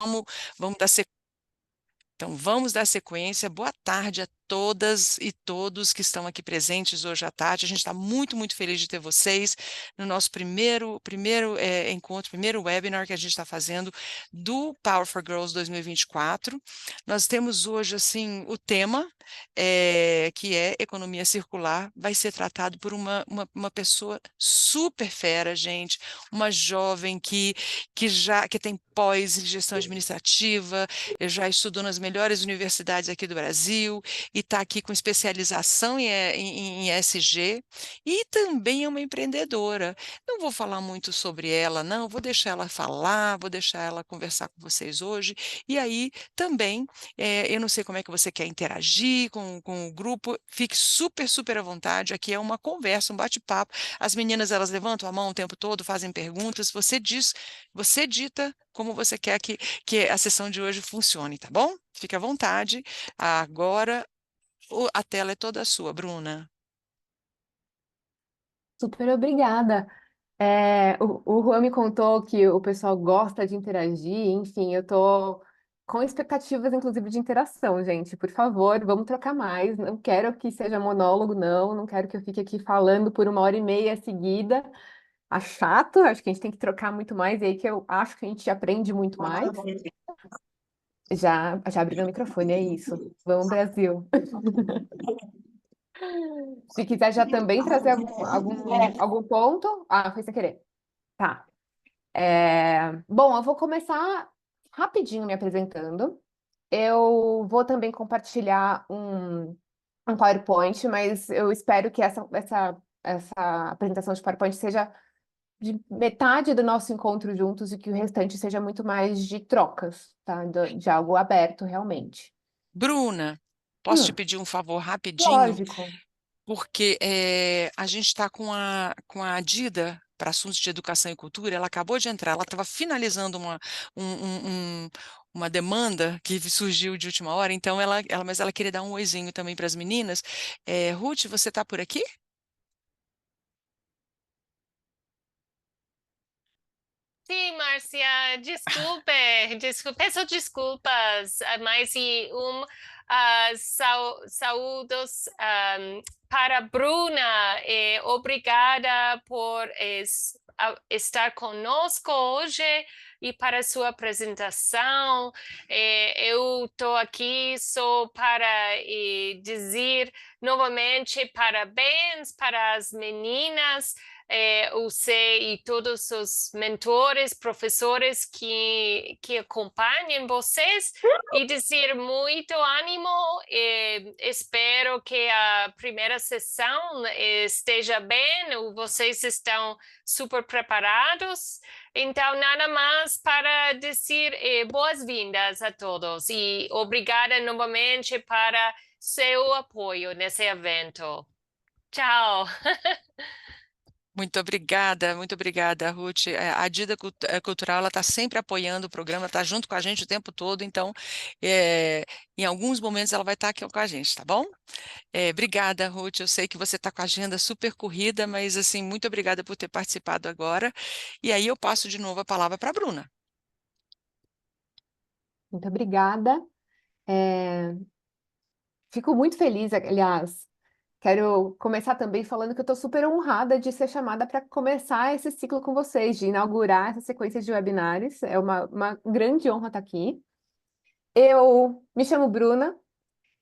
vamos dar então, vamos dar sequência. Boa tarde a todas e todos que estão aqui presentes hoje à tarde. A gente está muito, muito feliz de ter vocês no nosso primeiro encontro, primeiro webinar que a gente está fazendo do Power for Girls 2024. Nós temos hoje, assim, o tema, que é economia circular, vai ser tratado por uma pessoa super fera, gente, uma jovem que tem pós em gestão administrativa, já estudou nas melhores universidades aqui do Brasil e está aqui com especialização em ESG e também é uma empreendedora. Não vou falar muito sobre ela, não, vou deixar ela falar, vou deixar ela conversar com vocês hoje. E aí também, eu não sei como é que você quer interagir com o grupo, fique super, super à vontade. Aqui é uma conversa, um bate-papo. As meninas, elas levantam a mão o tempo todo, fazem perguntas, você dita como você quer que a sessão de hoje funcione, tá bom? Fique à vontade. Agora a tela é toda sua, Bruna. Super obrigada. O Juan me contou que o pessoal gosta de interagir, enfim, eu tô com expectativas, inclusive, de interação, gente. Por favor, vamos trocar mais. Não quero que seja monólogo, não quero que eu fique aqui falando por 1h30 seguida. Acho chato, acho que a gente tem que trocar muito mais, e aí que eu acho que a gente aprende muito mais. Já abri meu microfone, é isso. Vamos, Brasil. Se quiser já também trazer algum ponto. Ah, foi sem querer. Tá. Bom, eu vou começar rapidinho me apresentando. Eu vou também compartilhar um PowerPoint, mas eu espero que essa apresentação de PowerPoint seja de metade do nosso encontro juntos e que o restante seja muito mais de trocas, tá? De algo aberto realmente. Bruna, posso te pedir um favor rapidinho? Lógico. Porque a gente está com a Dida para assuntos de educação e cultura, ela acabou de entrar, ela estava finalizando um- um- um- uma demanda que surgiu de última hora, então mas ela queria dar um oizinho também para as meninas. Ruth, você está por aqui? Sim, Márcia, peço desculpas, mas saúdos para Bruna. Obrigada por estar conosco hoje e para sua apresentação. Eu estou aqui só para dizer novamente parabéns para as meninas, você e todos os mentores, professores que acompanham vocês, e dizer muito ânimo. Espero que a primeira sessão esteja bem, vocês estão super preparados. Então, nada mais para dizer boas-vindas a todos e obrigada novamente para seu apoio nesse evento. Tchau! Muito obrigada, Ruth. A Dida Cultural, ela está sempre apoiando o programa, está junto com a gente o tempo todo, então, em alguns momentos ela vai estar aqui com a gente, tá bom? Obrigada, Ruth. Eu sei que você está com a agenda super corrida, mas, assim, muito obrigada por ter participado agora. E aí eu passo de novo a palavra para a Bruna. Muito obrigada. É, Fico muito feliz, aliás. Quero começar também falando que eu estou super honrada de ser chamada para começar esse ciclo com vocês, de inaugurar essa sequência de webinários. É uma grande honra estar aqui. Eu me chamo Bruna,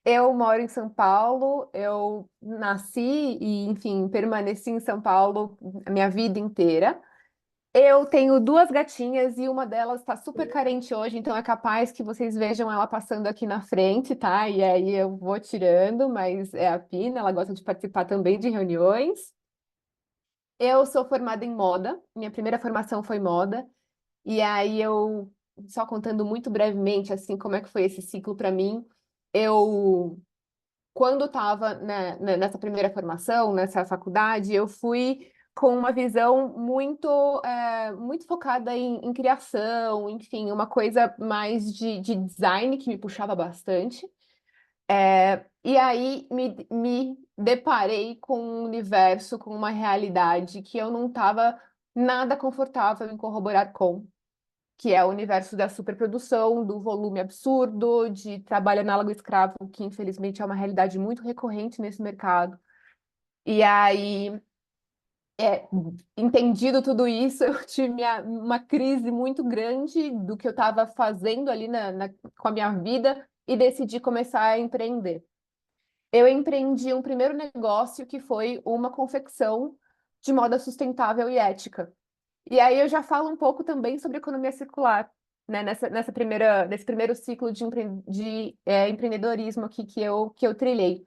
eu moro em São Paulo, eu nasci e, enfim, permaneci em São Paulo a minha vida inteira. Eu tenho duas gatinhas e uma delas está super carente hoje, então é capaz que vocês vejam ela passando aqui na frente, tá? E aí eu vou tirando, mas é a Pina, ela gosta de participar também de reuniões. Eu sou formada em moda, minha primeira formação foi moda, e aí eu, só contando muito brevemente, assim, como é que foi esse ciclo para mim, eu quando estava nessa primeira formação, nessa faculdade, eu fui com uma visão muito focada em criação, enfim, uma coisa mais de design que me puxava bastante. E aí me deparei com um universo, com uma realidade que eu não estava nada confortável em corroborar com. que é o universo da superprodução, do volume absurdo, de trabalho análogo escravo, que infelizmente é uma realidade muito recorrente nesse mercado. E aí, entendido tudo isso, eu tive uma crise muito grande do que eu estava fazendo ali com a minha vida e decidi começar a empreender. Eu empreendi um primeiro negócio que foi uma confecção de moda sustentável e ética. E aí eu já falo um pouco também sobre economia circular, né? Nesse primeiro ciclo de empreendedorismo aqui que eu trilhei.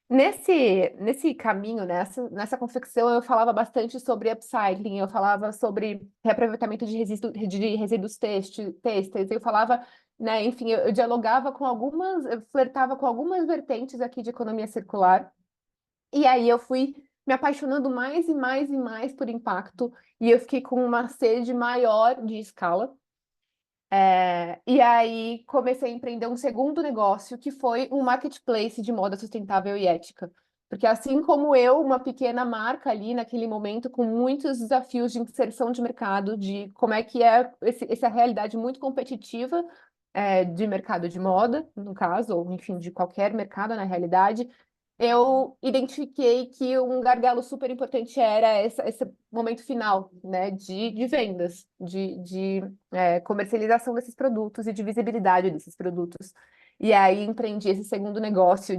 Nesse caminho, nessa confecção, eu falava bastante sobre upcycling, eu falava sobre reaproveitamento de resíduos têxteis, eu falava, né, enfim, eu dialogava com eu flertava com algumas vertentes aqui de economia circular, e aí eu fui me apaixonando mais e mais e mais por impacto, e eu fiquei com uma sede maior de escala. E aí comecei a empreender um segundo negócio, que foi um marketplace de moda sustentável e ética. Porque assim como eu, uma pequena marca ali naquele momento, com muitos desafios de inserção de mercado, de como é que é essa realidade muito competitiva de mercado de moda, no caso, ou enfim, de qualquer mercado na realidade, eu identifiquei que um gargalo super importante era esse momento final, né, de vendas, de comercialização desses produtos e de visibilidade desses produtos. E aí empreendi esse segundo negócio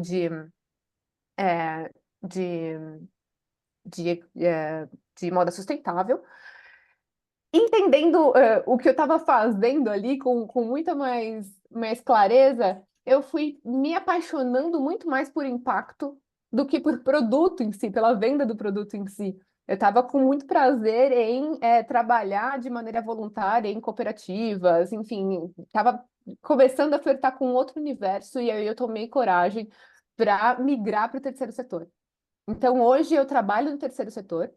é, de, de moda sustentável, entendendo o que eu estava fazendo ali com muita mais clareza, eu fui me apaixonando muito mais por impacto do que por produto em si, pela venda do produto em si. Eu estava com muito prazer em trabalhar de maneira voluntária em cooperativas, enfim, estava começando a flertar com outro universo e aí eu tomei coragem para migrar para o terceiro setor. Então, hoje eu trabalho no terceiro setor,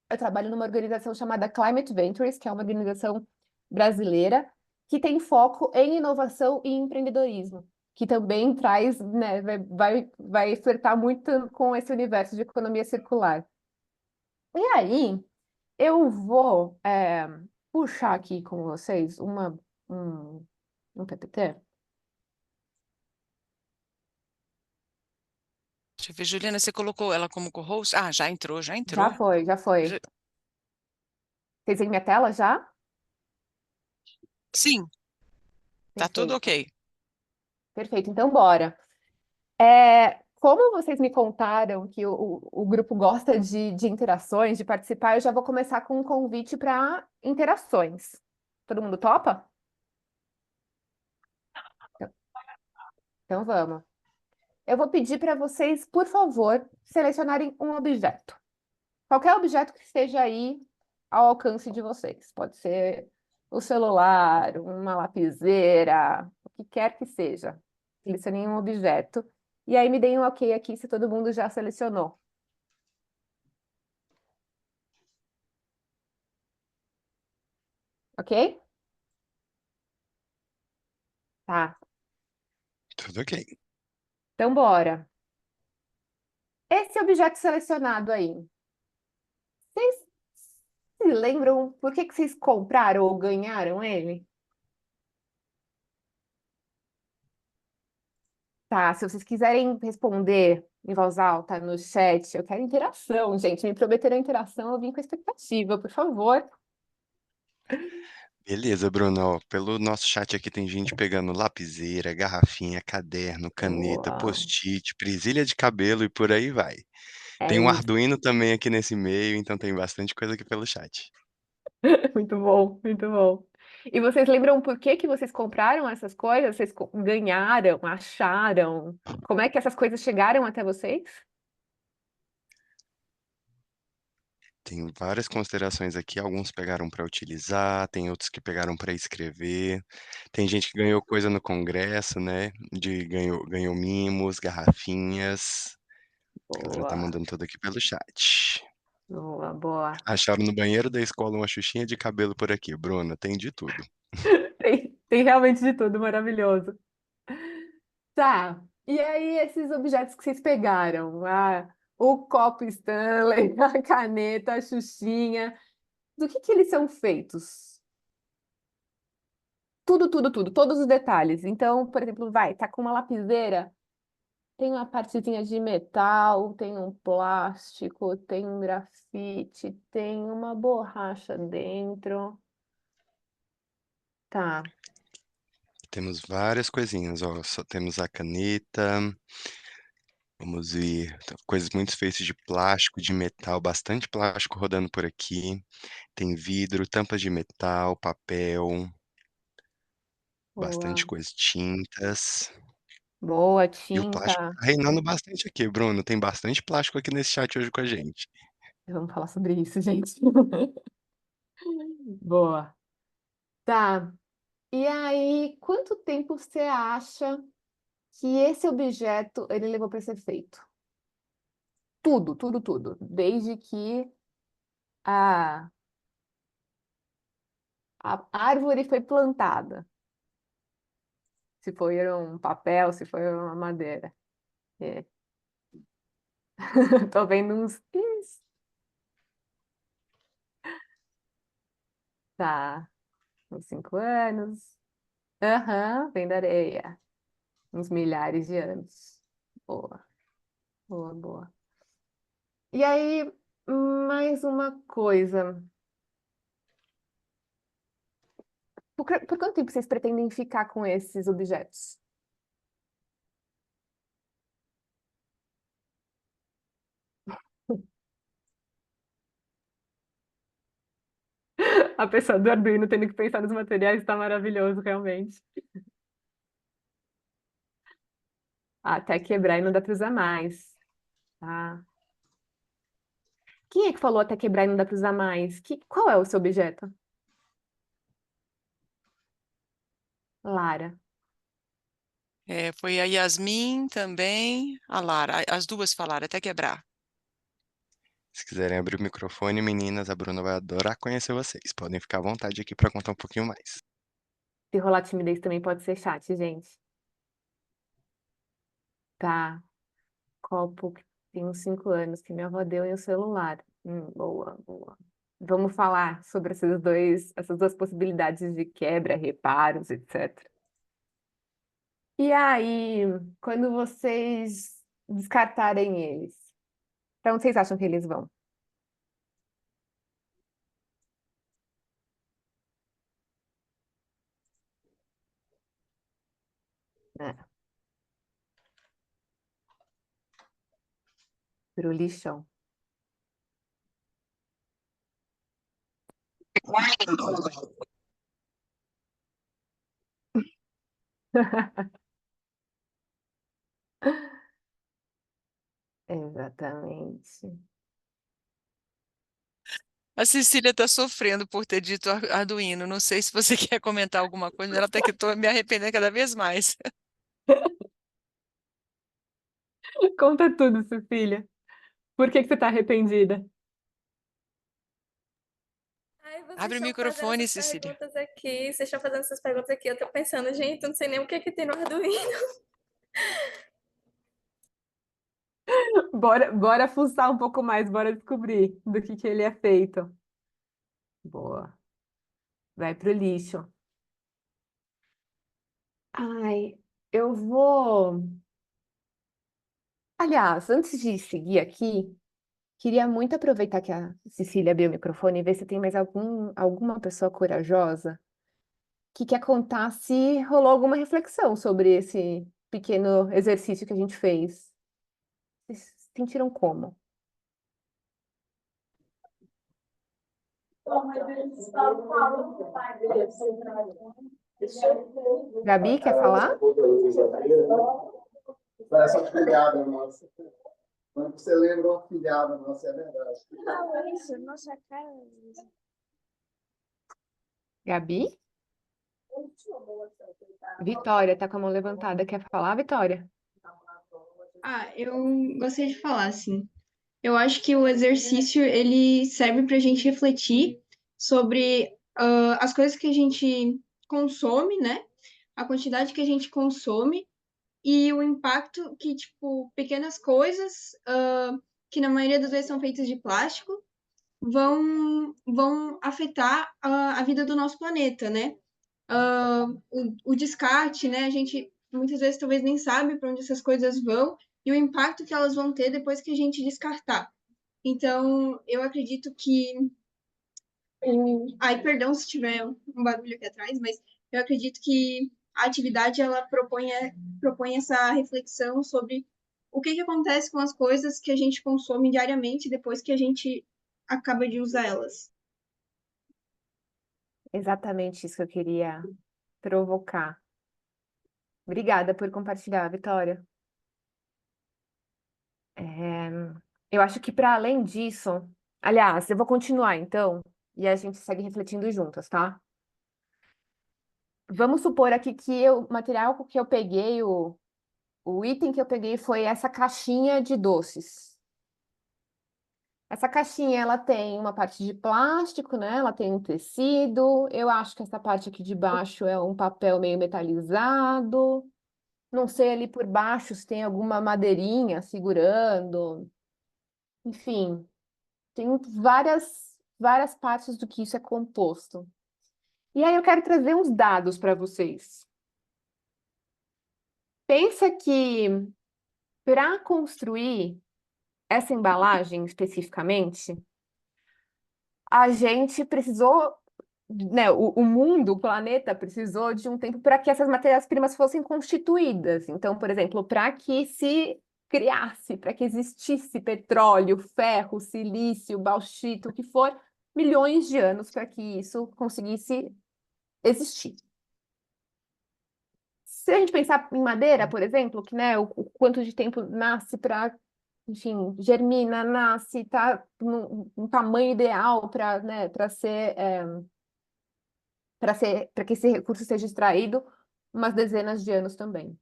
eu trabalho numa organização chamada Climate Ventures, que é uma organização brasileira que tem foco em inovação e empreendedorismo, que também traz, né, vai flertar muito com esse universo de economia circular. E aí, eu vou puxar aqui com vocês um PPT. Deixa eu ver, Juliana, você colocou ela como co-host? Ah, já entrou, já Já entrou. foi, já foi. Já- Vocês têm minha tela já? Sim, tá tudo Perfeito. ok. Perfeito, então bora. Como vocês me contaram que o grupo gosta de interações, de participar, eu já vou começar com um convite para interações. Todo mundo topa? Então vamos. Eu vou pedir para vocês, por favor, selecionarem um objeto. Qualquer objeto que esteja aí ao alcance de vocês. Pode ser o celular, uma lapiseira, o que quer que seja. Selecionem um objeto. E aí me deem um ok aqui se todo mundo já selecionou. Ok? Tá. Tudo ok. Então, bora. Esse objeto selecionado aí, vocês se lembram por que vocês compraram ou ganharam ele? Tá, se vocês quiserem responder em voz alta no chat, eu quero interação, gente. Me prometeram interação, eu vim com expectativa, por favor. Beleza, Bruno. Ó, pelo nosso chat aqui tem gente pegando lapiseira, garrafinha, caderno, caneta, Boa. post-it, presilha de cabelo e por aí vai. É Tem um isso. Arduino também aqui nesse meio, então tem bastante coisa aqui pelo chat. Muito bom, muito bom. E vocês lembram por que vocês compraram essas coisas? Vocês ganharam, acharam? Como é que essas coisas chegaram até vocês? Tem várias considerações aqui, alguns pegaram para utilizar, tem outros que pegaram para escrever. Tem gente que ganhou coisa no congresso, né? Ganhou mimos, garrafinhas. A galera tá Boa, mandando tudo aqui pelo chat. boa, boa. Acharam no banheiro da escola uma xuxinha de cabelo por aqui. Bruna, tem de tudo. Tem realmente de tudo, maravilhoso. Tá. E aí, esses objetos que vocês pegaram? O copo Stanley, a caneta, a Xuxinha. Do que eles são feitos? Tudo, tudo, tudo, todos os detalhes. Então, por exemplo, tá com uma lapiseira, tem uma partezinha de metal, tem um plástico, tem um grafite, tem uma borracha dentro. Tá, Temos várias coisinhas, ó. Só temos a caneta. Vamos ver. Coisas muito feitas de plástico, de metal, bastante plástico rodando por aqui. Tem vidro, tampas de metal, papel, bastante boa. coisa, tintas. Boa, E o plástico tinta. tá reinando bastante aqui, Bruno. Tem bastante plástico aqui nesse chat hoje com a gente. Vamos falar sobre isso, gente. Boa. Tá. E aí, quanto tempo você acha que esse objeto ele levou para ser feito? Tudo, tudo, tudo. Desde que a, a árvore foi plantada. Se foi um papel, se foi uma madeira. É. Tô vendo uns. Ih, tá. Uns 5 anos. Aham, vem da areia. Uns milhares de anos. Boa, boa, boa. E aí, mais uma coisa. Por quanto tempo vocês pretendem ficar com esses objetos? A pessoa do Arduino tendo que pensar nos materiais está maravilhoso, realmente. Até quebrar e não dá para usar mais. Tá. Quem é que falou até quebrar e não dá para usar mais? Qual é o seu objeto? Lara. Foi a Yasmin também, a Lara. As duas falaram até quebrar. Se quiserem abrir o microfone, meninas, a Bruna vai adorar conhecer vocês. Podem ficar à vontade aqui para contar um pouquinho mais. Se rolar timidez também pode ser chat, gente. Tá. Copo que tem uns 5 anos que minha avó deu em um celular. Boa, boa. Vamos falar sobre essas duas possibilidades de quebra, reparos, etc. E aí, quando vocês descartarem eles, para onde vocês acham que eles vão? É, pro lixão. Exatamente. A Cecília está sofrendo por ter dito Arduino. Não sei se você quer comentar alguma coisa, mas ela está que estou me arrependendo cada vez mais. Conta tudo, Cecília. Por que você está arrependida? Ai, vocês Abre o estão fazendo microfone, essas Cecília. perguntas aqui, vocês estão fazendo essas perguntas aqui, eu tô pensando, gente, eu não sei nem o que é que tem no Arduino. Bora fuçar um pouco mais, bora descobrir do que ele é feito. Boa. Vai pro lixo. Ai, eu vou. Aliás, antes de seguir aqui, queria muito aproveitar que a Cecília abriu o microfone e ver se tem mais alguma pessoa corajosa que quer contar se rolou alguma reflexão sobre esse pequeno exercício que a gente fez. Vocês se sentiram como? Gabi, quer falar? Parece uma filhada nossa. Quando você lembra uma filhada nossa, é verdade. Nossa cara. Gabi? Vitória, tá com a mão levantada. Quer falar, Vitória? Eu gostaria de falar, assim. Eu acho que o exercício, ele serve para a gente refletir sobre as coisas que a gente consome, né? A quantidade que a gente consome e o impacto que, tipo, pequenas coisas, que na maioria das vezes são feitas de plástico, vão afetar a vida do nosso planeta, né? o descarte, né? A gente muitas vezes talvez nem sabe para onde essas coisas vão e o impacto que elas vão ter depois que a gente descartar. Então, eu acredito que ai, perdão se tiver um barulho aqui atrás, mas eu acredito que a atividade ela propõe essa reflexão sobre o que acontece com as coisas que a gente consome diariamente depois que a gente acaba de usar elas. Exatamente isso que eu queria provocar. Obrigada por compartilhar, Vitória. Eu acho que para além disso, aliás, eu vou continuar então, e a gente segue refletindo juntas, tá? Vamos supor aqui que o material que eu peguei, o item que eu peguei foi essa caixinha de doces. Essa caixinha, ela tem uma parte de plástico, né? Ela tem um tecido. Eu acho que essa parte aqui de baixo é um papel meio metalizado. Não sei ali por baixo se tem alguma madeirinha segurando. Enfim, tem várias partes do que isso é composto. E aí eu quero trazer uns dados para vocês. Pensa que para construir essa embalagem especificamente, a gente precisou, né, o mundo, o planeta precisou de um tempo para que essas matérias-primas fossem constituídas. Então, por exemplo, para que se criasse, para que existisse petróleo, ferro, silício, bauxita, o que for, milhões de anos para que isso conseguisse existir. Se a gente pensar em madeira, por exemplo, que, né, o quanto de tempo nasce para, enfim, germina, nasce, tá num tamanho ideal para, né, para que esse recurso seja extraído, umas dezenas de anos também.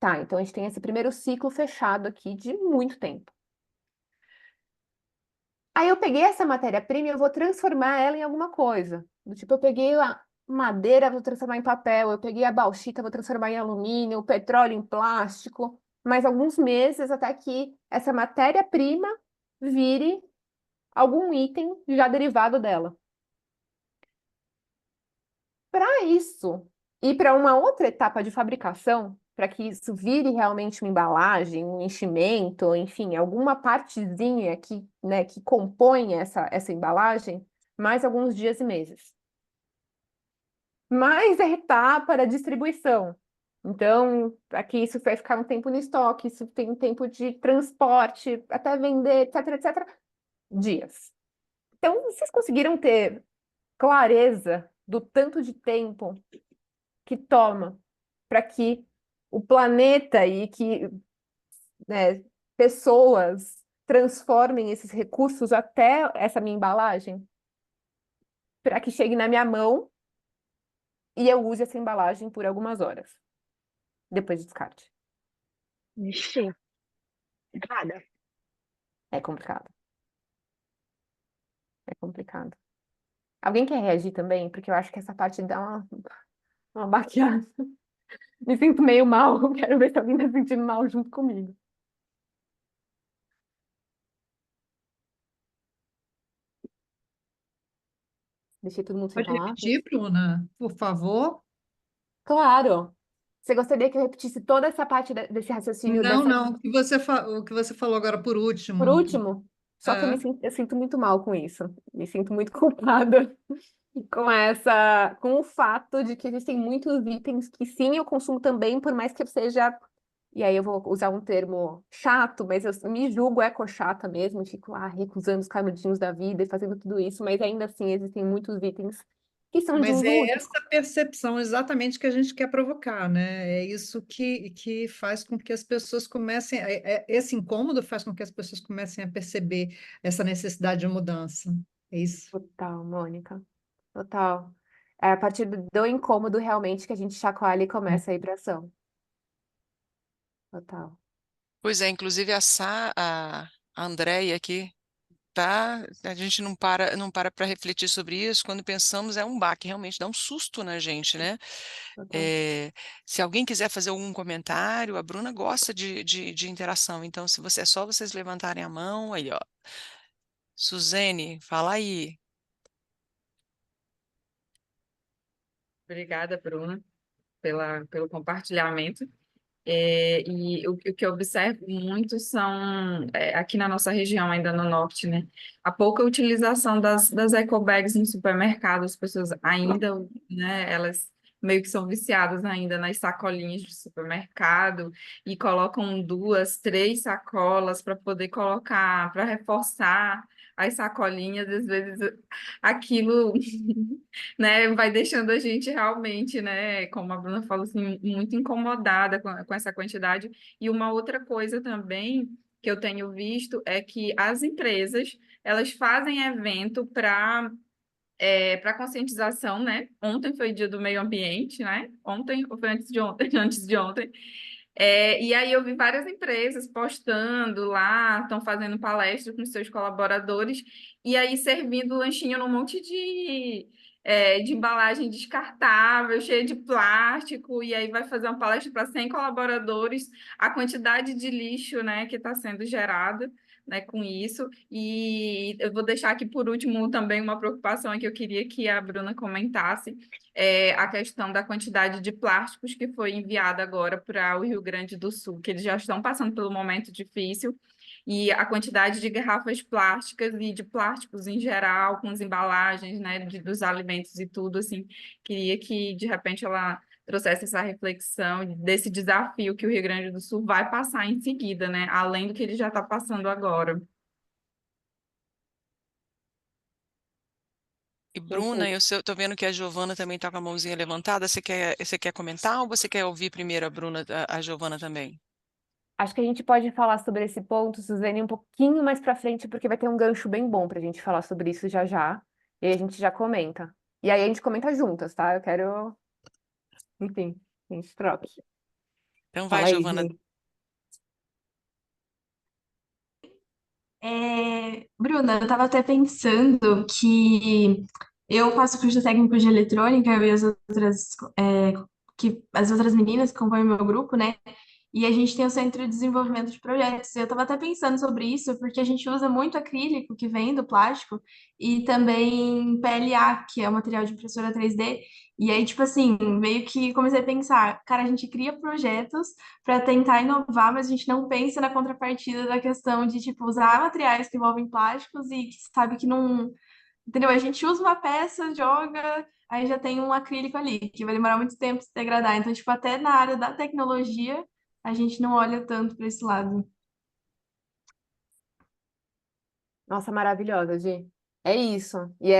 Tá, então a gente tem esse primeiro ciclo fechado aqui de muito tempo. Aí eu peguei essa matéria-prima e eu vou transformar ela em alguma coisa. Do tipo, eu peguei a madeira, vou transformar em papel, eu peguei a bauxita, vou transformar em alumínio, o petróleo em plástico, mais alguns meses até que essa matéria-prima vire algum item já derivado dela. Para isso, e para uma outra etapa de fabricação, para que isso vire realmente uma embalagem, um enchimento, enfim, alguma partezinha que, né, que compõe essa embalagem, mais alguns dias e meses. Mais a etapa da distribuição. Então, aqui isso vai ficar um tempo no estoque, isso tem um tempo de transporte, até vender, etc, etc, dias. Então, vocês conseguiram ter clareza do tanto de tempo que toma para que o planeta e que, né, pessoas transformem esses recursos até essa minha embalagem, para que chegue na minha mão e eu use essa embalagem por algumas horas, depois do descarte. Ixi, nada. É complicado. É complicado. Alguém quer reagir também? Porque eu acho que essa parte dá uma baqueada. Me sinto meio mal. Quero ver se alguém está se sentindo mal junto comigo. Deixei todo mundo sem Pode palavras. repetir, Bruna, por favor? Claro. Você gostaria que eu repetisse toda essa parte desse raciocínio Não, dessa... não, o que você falou agora por Por último. último, só que É. eu sinto muito mal com isso. Me sinto muito culpada com o fato de que existem muitos itens que sim, eu consumo também, por mais que eu seja, e aí eu vou usar um termo chato, mas eu me julgo eco-chata mesmo, fico lá recusando os canudinhos da vida e fazendo tudo isso, mas ainda assim existem muitos itens que são de Mas uso é único. essa percepção exatamente que a gente quer provocar, né? É isso que faz com que as pessoas comecem, esse incômodo faz com que as pessoas comecem a perceber essa necessidade de mudança. É isso. Total, Mônica. Total. É a partir do incômodo realmente que a gente chacoalha e começa a ir pra ação. Total. Pois é, inclusive a Andréia aqui, tá? A gente não para refletir sobre isso. Quando pensamos, é um baque, realmente dá um susto na gente, né? Total. Se alguém quiser fazer algum comentário, a Bruna gosta de interação, então se você é só vocês levantarem a mão, aí, ó. Suzene, fala aí. Obrigada, Bruna, pelo compartilhamento. E o que eu observo muito são, aqui na nossa região, ainda no norte, né, a pouca utilização das ecobags no supermercado. As pessoas ainda, né, elas meio que são viciadas ainda nas sacolinhas de supermercado e colocam 2, 3 sacolas para poder colocar, para reforçar as sacolinhas. Às vezes aquilo né, vai deixando a gente realmente, né, como a Bruna falou, assim, muito incomodada com essa quantidade. E uma outra coisa também que eu tenho visto é que as empresas, elas fazem evento para conscientização, né? Ontem foi dia do meio ambiente, né? Ontem, ou foi antes de ontem? Antes de ontem. E aí eu vi várias empresas postando lá, estão fazendo palestra com seus colaboradores, e aí servindo lanchinho num monte de embalagem descartável, cheia de plástico, e aí vai fazer uma palestra para 100 colaboradores, a quantidade de lixo, né, que está sendo gerada, né, com isso. E eu vou deixar aqui por último também uma preocupação que eu queria que a Bruna comentasse, a questão da quantidade de plásticos que foi enviada agora para o Rio Grande do Sul, que eles já estão passando pelo momento difícil, e a quantidade de garrafas plásticas e de plásticos em geral, com as embalagens, né, dos alimentos e tudo, assim, queria que, de repente, ela trouxesse essa reflexão desse desafio que o Rio Grande do Sul vai passar em seguida, né, além do que ele já está passando agora. E Bruna, tô vendo que a Giovana também está com a mãozinha levantada. Você quer comentar ou você quer ouvir primeiro a Bruna, a Giovana também? Acho que a gente pode falar sobre esse ponto, Suzane, um pouquinho mais para frente, porque vai ter um gancho bem bom para a gente falar sobre isso já já. E aí a gente já comenta. E aí a gente comenta juntas, tá? Eu quero, enfim, a gente troca. Então vai, Fala aí, Giovana. Gi. Bruna, eu estava até pensando que eu faço curso técnico de eletrônica, eu e as outras meninas que compõem o meu grupo, né? E a gente tem o Centro de Desenvolvimento de Projetos. Eu estava até pensando sobre isso, porque a gente usa muito acrílico, que vem do plástico, e também PLA, que é o material de impressora 3D. E aí, tipo assim, meio que comecei a pensar, cara, a gente cria projetos para tentar inovar, mas a gente não pensa na contrapartida da questão de, tipo, usar materiais que envolvem plásticos e que sabe que não. Entendeu? A gente usa uma peça, joga, aí já tem um acrílico ali, que vai demorar muito tempo se degradar. Então, tipo, até na área da tecnologia, a gente não olha tanto para esse lado. Nossa, maravilhosa, Gi. É isso. E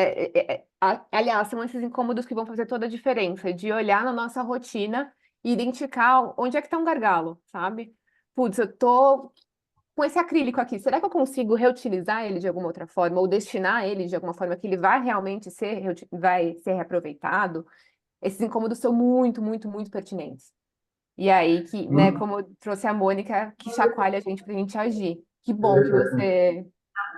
aliás, são esses incômodos que vão fazer toda a diferença, de olhar na nossa rotina e identificar onde é que está um gargalo, sabe? Putz, eu tô com esse acrílico aqui, será que eu consigo reutilizar ele de alguma outra forma, ou destinar ele de alguma forma que ele vai realmente vai ser reaproveitado? Esses incômodos são muito, muito, muito pertinentes. E aí que, né, como trouxe a Mônica, que chacoalha a gente pra gente agir. Que bom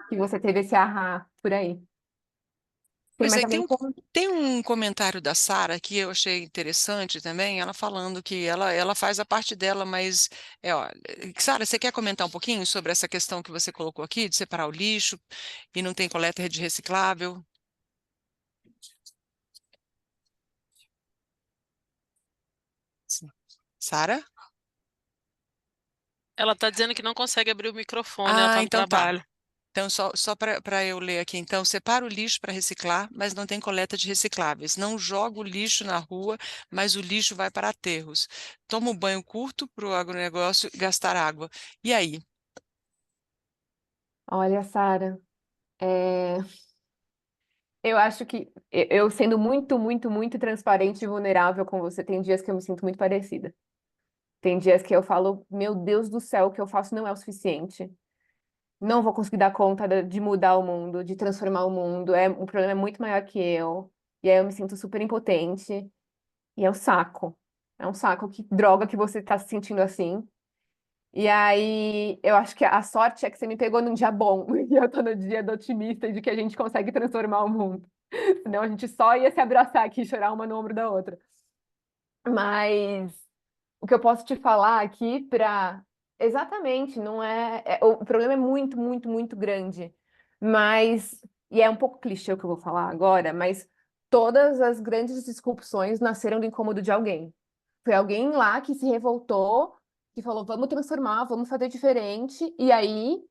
que você teve esse ahá por aí. Tem Pois mais é, alguém? tem um comentário da Sara que eu achei interessante também, ela falando que ela faz a parte dela, mas, ó, Sara, você quer comentar um pouquinho sobre essa questão que você colocou aqui, de separar o lixo e não tem coleta de reciclável? Sara? Ela está dizendo que não consegue abrir o microfone, ela está no Então tá. trabalho. Então, só para eu ler aqui, então, separa o lixo para reciclar, mas não tem coleta de recicláveis. Não joga o lixo na rua, mas o lixo vai para aterros. Toma um banho curto para o agronegócio gastar água. E aí? Olha, Sara, eu acho que eu sendo muito, muito, muito transparente e vulnerável com você, tem dias que eu me sinto muito parecida. Tem dias que eu falo, meu Deus do céu, o que eu faço não é o suficiente. Não vou conseguir dar conta de mudar o mundo, de transformar o mundo. O problema é muito maior que eu. E aí eu me sinto super impotente. E é um saco. É um saco. Que droga que você tá se sentindo assim. E aí eu acho que a sorte é que você me pegou num dia bom. E eu tô no dia do otimista de que a gente consegue transformar o mundo. Senão a gente só ia se abraçar aqui e chorar uma no ombro da outra. Mas o que eu posso te falar aqui para exatamente, não o problema é muito, muito, muito grande. Mas e é um pouco clichê o que eu vou falar agora, mas todas as grandes disrupções nasceram do incômodo de alguém. Foi alguém lá que se revoltou, que falou, vamos transformar, vamos fazer diferente, e aí,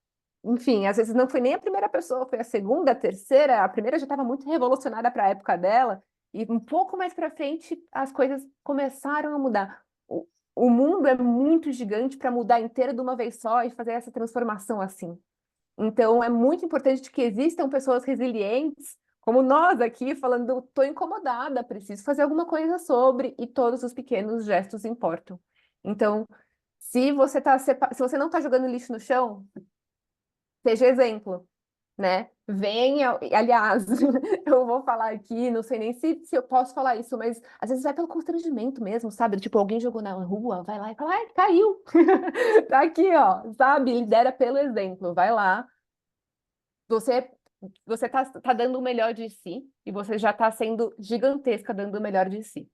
enfim, às vezes não foi nem a primeira pessoa, foi a segunda, a terceira, a primeira já estava muito revolucionária para a época dela, e um pouco mais para frente as coisas começaram a mudar. O mundo é muito gigante para mudar inteiro de uma vez só e fazer essa transformação assim. Então, é muito importante que existam pessoas resilientes, como nós aqui, falando, estou incomodada, preciso fazer alguma coisa sobre, e todos os pequenos gestos importam. Então, se você se você não está jogando lixo no chão, seja exemplo, né? Venha, aliás, eu vou falar aqui, não sei nem se eu posso falar isso, mas às vezes vai pelo constrangimento mesmo, sabe? Tipo, alguém jogou na rua, vai lá e fala, ai, caiu. Tá aqui, ó, sabe? Lidera pelo exemplo, vai lá. Você tá dando o melhor de si e você já está sendo gigantesca dando o melhor de si.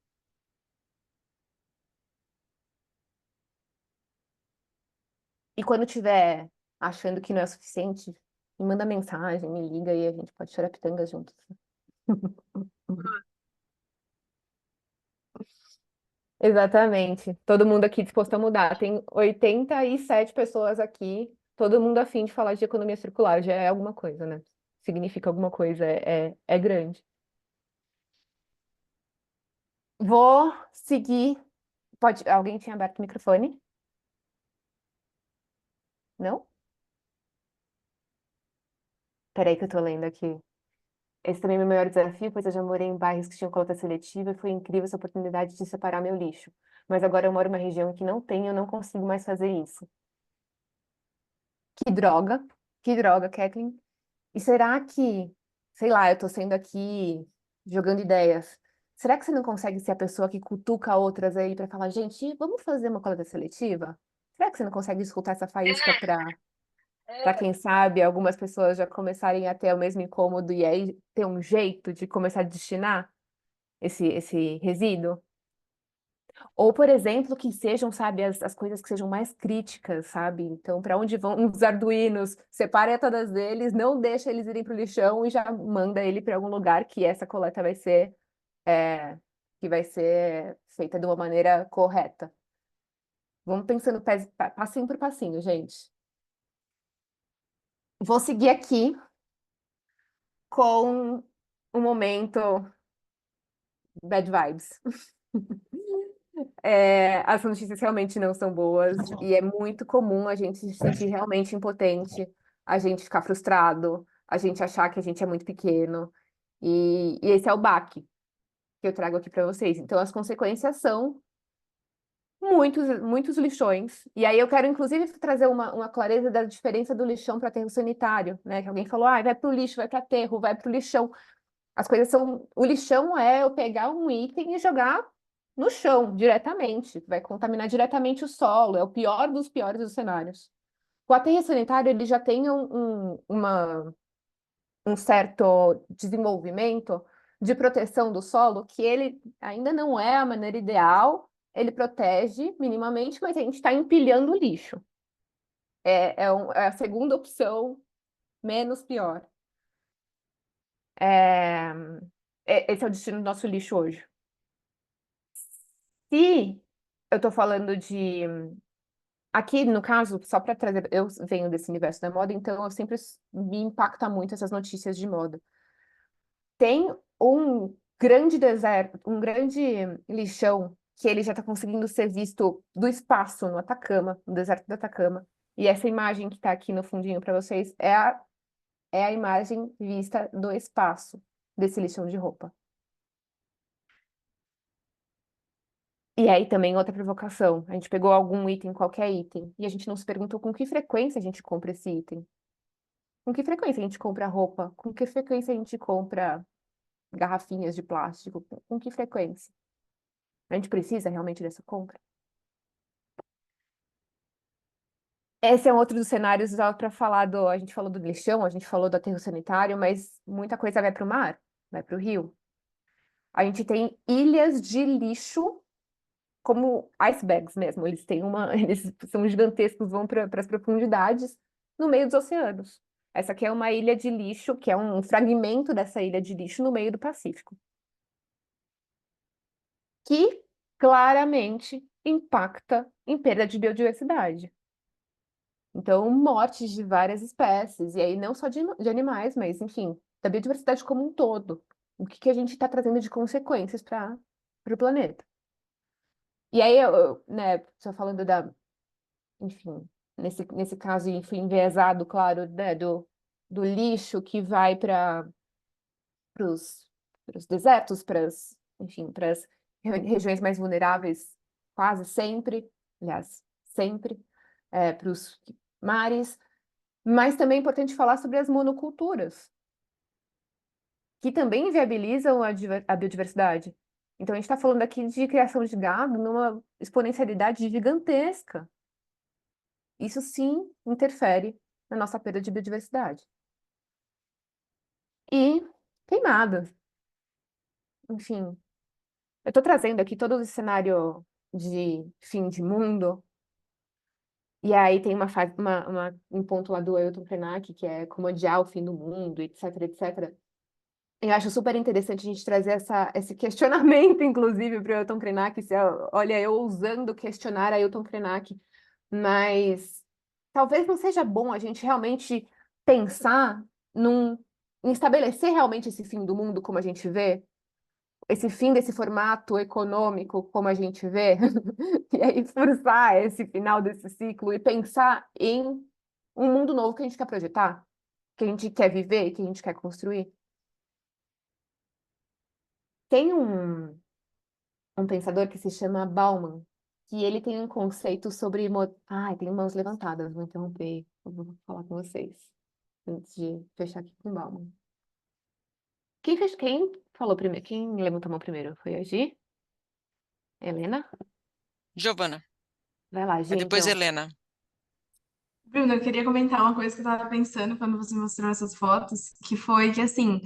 E quando tiver achando que não é o suficiente, me manda mensagem, me liga e a gente pode chorar pitanga juntos. Exatamente. Todo mundo aqui disposto a mudar. Tem 87 pessoas aqui, todo mundo a fim de falar de economia circular. Já é alguma coisa, né? Significa alguma coisa, é grande. Vou seguir. Alguém tinha aberto o microfone? Não? Peraí que eu tô lendo aqui. Esse também é meu maior desafio, pois eu já morei em bairros que tinham coleta seletiva e foi incrível essa oportunidade de separar meu lixo. Mas agora eu moro em uma região em que não tem e eu não consigo mais fazer isso. Que droga, Kathleen. E será que, sei lá, eu tô sendo aqui jogando ideias. Será que você não consegue ser a pessoa que cutuca outras aí para falar, gente, vamos fazer uma coleta seletiva? Será que você não consegue escutar essa faísca para quem sabe, algumas pessoas já começarem a ter o mesmo incômodo e aí ter um jeito de começar a destinar esse resíduo? Ou, por exemplo, que sejam, sabe, as coisas que sejam mais críticas, sabe? Então, para onde vão os arduinos? Separe todas eles, não deixa eles irem para o lixão e já manda ele para algum lugar que essa coleta que vai ser feita de uma maneira correta. Vamos pensando passinho por passinho, gente. Vou seguir aqui com um momento bad vibes. As notícias realmente não são boas e é muito comum a gente se sentir realmente impotente, a gente ficar frustrado, a gente achar que a gente é muito pequeno. E esse é o baque que eu trago aqui para vocês. Então, as consequências são muitos lixões. E aí eu quero, inclusive, trazer uma clareza da diferença do lixão para aterro sanitário, né? Que alguém falou, vai para o lixo, vai para aterro, vai para o lixão. As coisas são... O lixão é eu pegar um item e jogar no chão, diretamente. Vai contaminar diretamente o solo. É o pior dos piores dos cenários. O aterro sanitário, ele já tem um certo desenvolvimento de proteção do solo, que ele ainda não é a maneira ideal, ele protege minimamente, mas a gente está empilhando o lixo. É a segunda opção, menos pior. Esse é o destino do nosso lixo hoje. Se eu estou falando de... Aqui, no caso, só para trazer... Eu venho desse universo da moda, então eu sempre me impacta muito essas notícias de moda. Tem um grande deserto, um grande lixão, que ele já está conseguindo ser visto do espaço, no Atacama, no deserto do Atacama. E essa imagem que está aqui no fundinho para vocês é a imagem vista do espaço desse lixão de roupa. E aí também outra provocação. A gente pegou algum item, qualquer item, e a gente não se perguntou com que frequência a gente compra esse item. Com que frequência a gente compra roupa? Com que frequência a gente compra garrafinhas de plástico? Com que frequência? A gente precisa realmente dessa compra? Esse é um outro dos cenários para falar a gente falou do lixão, a gente falou do aterro sanitário, mas muita coisa vai para o mar, vai para o rio. A gente tem ilhas de lixo como icebergs mesmo, eles são gigantescos, vão para as profundidades no meio dos oceanos. Essa aqui é uma ilha de lixo, que é um fragmento dessa ilha de lixo no meio do Pacífico. que claramente impacta em perda de biodiversidade. Então, mortes de várias espécies, e aí não só de animais, mas, enfim, da biodiversidade como um todo. O que a gente está trazendo de consequências para o planeta. E aí, né, só falando enfim, nesse caso, enfim, enviesado, claro, né, do lixo que vai para os desertos, enfim, para as regiões mais vulneráveis, quase sempre, aliás, sempre, para os mares, mas também é importante falar sobre as monoculturas, que também inviabilizam a biodiversidade. Então, a gente está falando aqui de criação de gado numa exponencialidade gigantesca. Isso sim interfere na nossa perda de biodiversidade. E queimadas. Enfim, eu estou trazendo aqui todo esse cenário de fim de mundo. E aí tem um ponto lá do Ailton Krenak, que é como adiar o fim do mundo, etc, etc. Eu acho super interessante a gente trazer esse questionamento, inclusive, para o Ailton Krenak. Olha, eu ousando questionar Ailton Krenak, mas talvez não seja bom a gente realmente pensar em estabelecer realmente esse fim do mundo como a gente vê, esse fim desse formato econômico como a gente vê, e aí forçar esse final desse ciclo e pensar em um mundo novo que a gente quer projetar, que a gente quer viver, que a gente quer construir. Tem um pensador que se chama Bauman, que ele tem um conceito sobre... Ai, tem mãos levantadas, vou interromper, eu vou falar com vocês, antes de fechar aqui com o Bauman. Quem falou primeiro? Quem levantou a mão primeiro? Foi a Gi? Helena? Giovana. Vai lá, Aí Gi, depois então. Helena. Bruna, eu queria comentar uma coisa que eu tava pensando quando você mostrou essas fotos, que foi que, assim,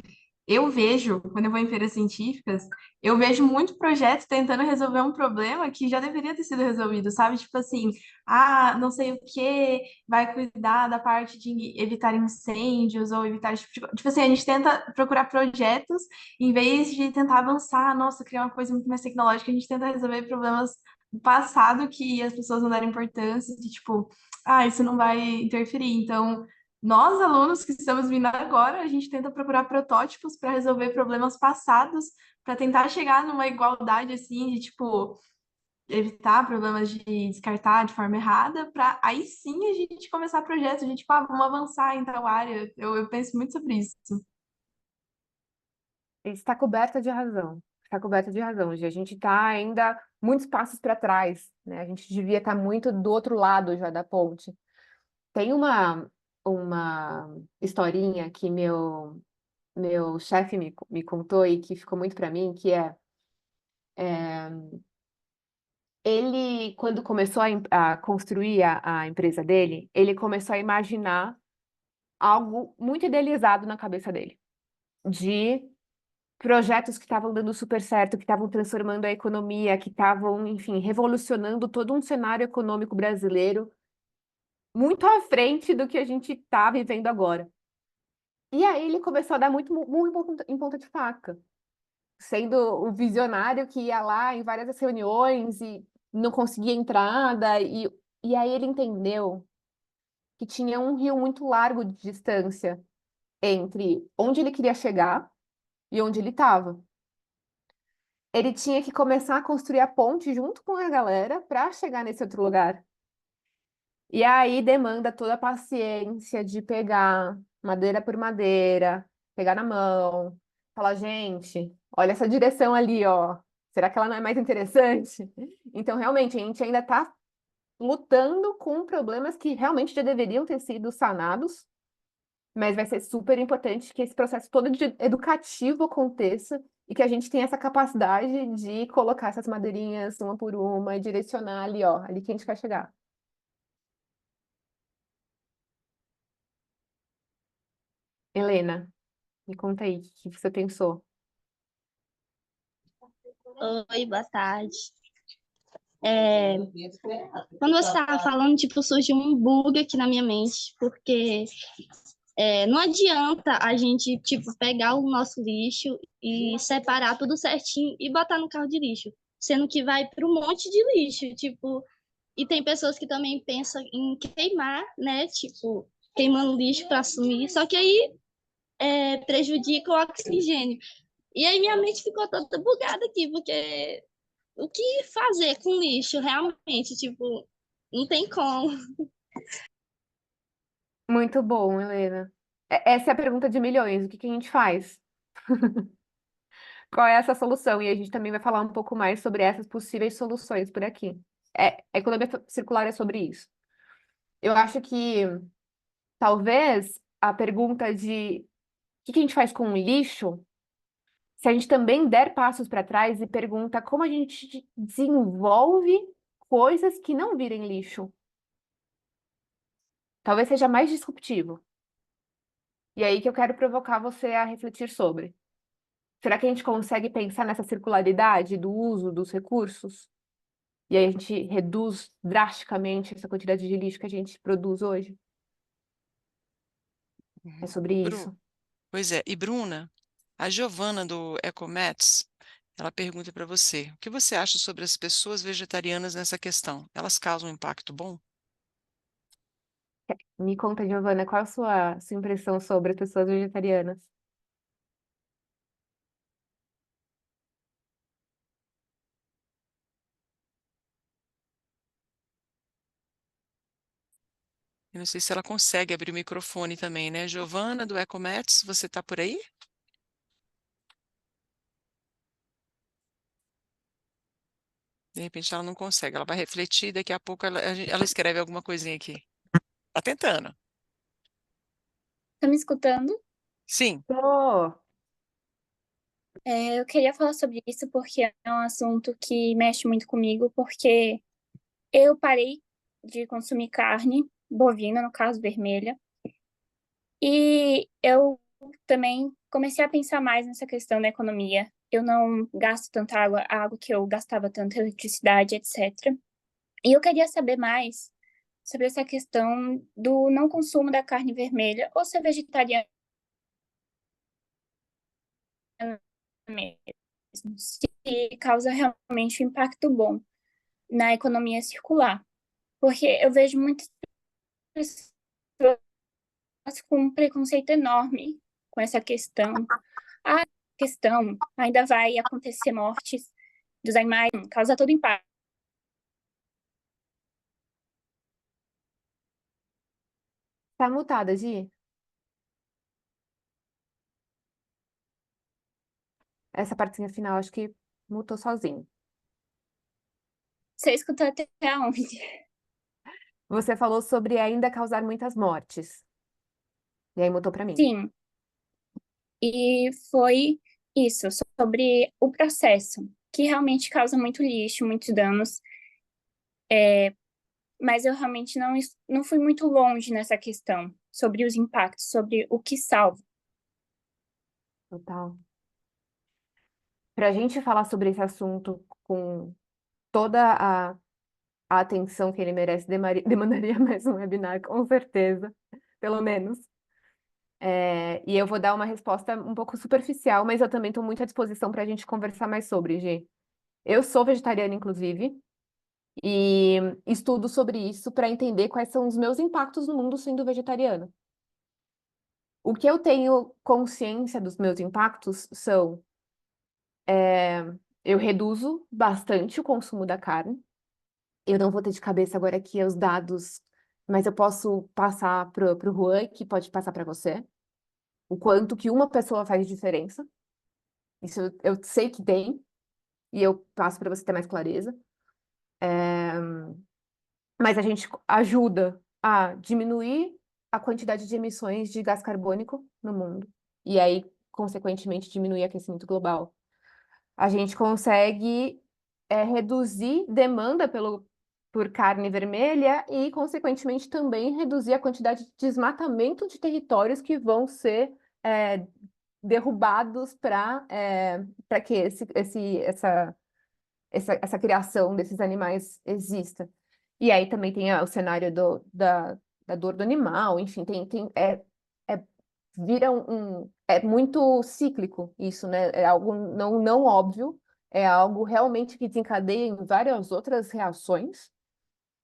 eu vejo, quando eu vou em feiras científicas, eu vejo muito projeto tentando resolver um problema que já deveria ter sido resolvido, sabe? Tipo assim, não sei o que, vai cuidar da parte de evitar incêndios ou evitar esse tipo de coisa. Tipo assim, a gente tenta procurar projetos, em vez de tentar avançar, nossa, criar uma coisa muito mais tecnológica, a gente tenta resolver problemas do passado que as pessoas não deram importância, de tipo isso não vai interferir. Então, nós, alunos que estamos vindo agora, a gente tenta procurar protótipos para resolver problemas passados, para tentar chegar numa igualdade, assim, de, tipo, evitar problemas de descartar de forma errada, para aí sim a gente começar projetos, a gente, tipo, vamos avançar em tal área. Eu penso muito sobre isso. Está coberta de razão. Está coberta de razão, Gi. A gente está ainda muitos passos para trás, né? A gente devia estar muito do outro lado já da ponte. Tem uma historinha que meu chefe me contou e que ficou muito para mim, que é, ele, quando começou a construir a empresa dele, ele começou a imaginar algo muito idealizado na cabeça dele, de projetos que estavam dando super certo, que estavam transformando a economia, que estavam, enfim, revolucionando todo um cenário econômico brasileiro, muito à frente do que a gente está vivendo agora. E aí ele começou a dar muito murro em ponta de faca, sendo o visionário que ia lá em várias reuniões e não conseguia entrada, e aí ele entendeu que tinha um rio muito largo de distância entre onde ele queria chegar e onde ele estava. Ele tinha que começar a construir a ponte junto com a galera para chegar nesse outro lugar. E aí demanda toda a paciência de pegar madeira por madeira, pegar na mão, falar, gente, olha essa direção ali, ó. Será que ela não é mais interessante? Então, realmente, a gente ainda está lutando com problemas que realmente já deveriam ter sido sanados, mas vai ser super importante que esse processo todo educativo aconteça e que a gente tenha essa capacidade de colocar essas madeirinhas uma por uma e direcionar ali, ó, ali que a gente quer chegar. Helena, me conta aí, o que você pensou? Oi, boa tarde. Quando você estava falando, tipo, surgiu um bug aqui na minha mente, porque não adianta a gente, tipo, pegar o nosso lixo e separar tudo certinho e botar no carro de lixo. sendo que vai para um monte de lixo, tipo, e tem pessoas que também pensam em queimar, né, tipo, queimando lixo para sumir, só que aí prejudica o oxigênio. E aí minha mente ficou toda bugada aqui, porque o que fazer com lixo, realmente, tipo, não tem como. Muito bom, Helena. Essa é a pergunta de milhões. O que que a gente faz? Qual é essa solução? E a gente também vai falar um pouco mais sobre essas possíveis soluções por aqui. A economia circular é sobre isso. Eu acho que talvez a pergunta de o que que a gente faz com o lixo, se a gente também der passos para trás e pergunta como a gente desenvolve coisas que não virem lixo, talvez seja mais disruptivo. E aí que eu quero provocar você a refletir sobre. Será que a gente consegue pensar nessa circularidade do uso dos recursos? E aí a gente reduz drasticamente essa quantidade de lixo que a gente produz hoje? É sobre isso. Pois é. E Bruna, a Giovana do Ecomets, ela pergunta para você, o que você acha sobre as pessoas vegetarianas nessa questão? Elas causam um impacto bom? Me conta, Giovana, qual a sua impressão sobre as pessoas vegetarianas? Eu não sei se ela consegue abrir o microfone também, né? Giovana do Ecomets, você está por aí? De repente ela não consegue, ela vai refletir, daqui a pouco ela escreve alguma coisinha aqui. Tá tentando. Tá me escutando? Sim. Tô. Eu queria falar sobre isso porque é um assunto que mexe muito comigo, porque eu parei de consumir carne bovina, no caso vermelha, e eu também comecei a pensar mais nessa questão da economia. Eu não gasto tanta água, a água que eu gastava tanta eletricidade, etc. E eu queria saber mais sobre essa questão do não consumo da carne vermelha, ou ser vegetariana mesmo, se causa realmente um impacto bom na economia circular. Porque eu vejo muitas pessoas com um preconceito enorme com essa questão. A questão ainda vai acontecer mortes dos animais, causa todo impacto. Tá mutada, Gi? Essa partezinha final, acho que mutou sozinho. Você escutou até onde? Você falou sobre ainda causar muitas mortes. E aí mutou para mim. Sim. E foi isso, sobre o processo, que realmente causa muito lixo, muitos danos. Mas eu realmente não fui muito longe nessa questão, sobre os impactos, sobre o que salva. Total. Para a gente falar sobre esse assunto com toda a atenção que ele merece, demandaria mais um webinar, com certeza, pelo menos. E eu vou dar uma resposta um pouco superficial, mas eu também estou muito à disposição para a gente conversar mais sobre, Gi. Eu sou vegetariana, inclusive, e estudo sobre isso para entender quais são os meus impactos no mundo sendo vegetariana. O que eu tenho consciência dos meus impactos são: eu reduzo bastante o consumo da carne. Eu não vou ter de cabeça agora aqui os dados, mas eu posso passar pro Juan, que pode passar para você, o quanto que uma pessoa faz diferença. Isso eu sei que tem, e eu passo para você ter mais clareza. Mas a gente ajuda a diminuir a quantidade de emissões de gás carbônico no mundo, e aí, consequentemente, diminuir o aquecimento global. A gente consegue reduzir demanda por carne vermelha e, consequentemente, também reduzir a quantidade de desmatamento de territórios que vão ser derrubados para que essa criação desses animais exista. E aí também tem o cenário da dor do animal, enfim, vira é muito cíclico isso, né? É algo não óbvio, é algo realmente que desencadeia em várias outras reações,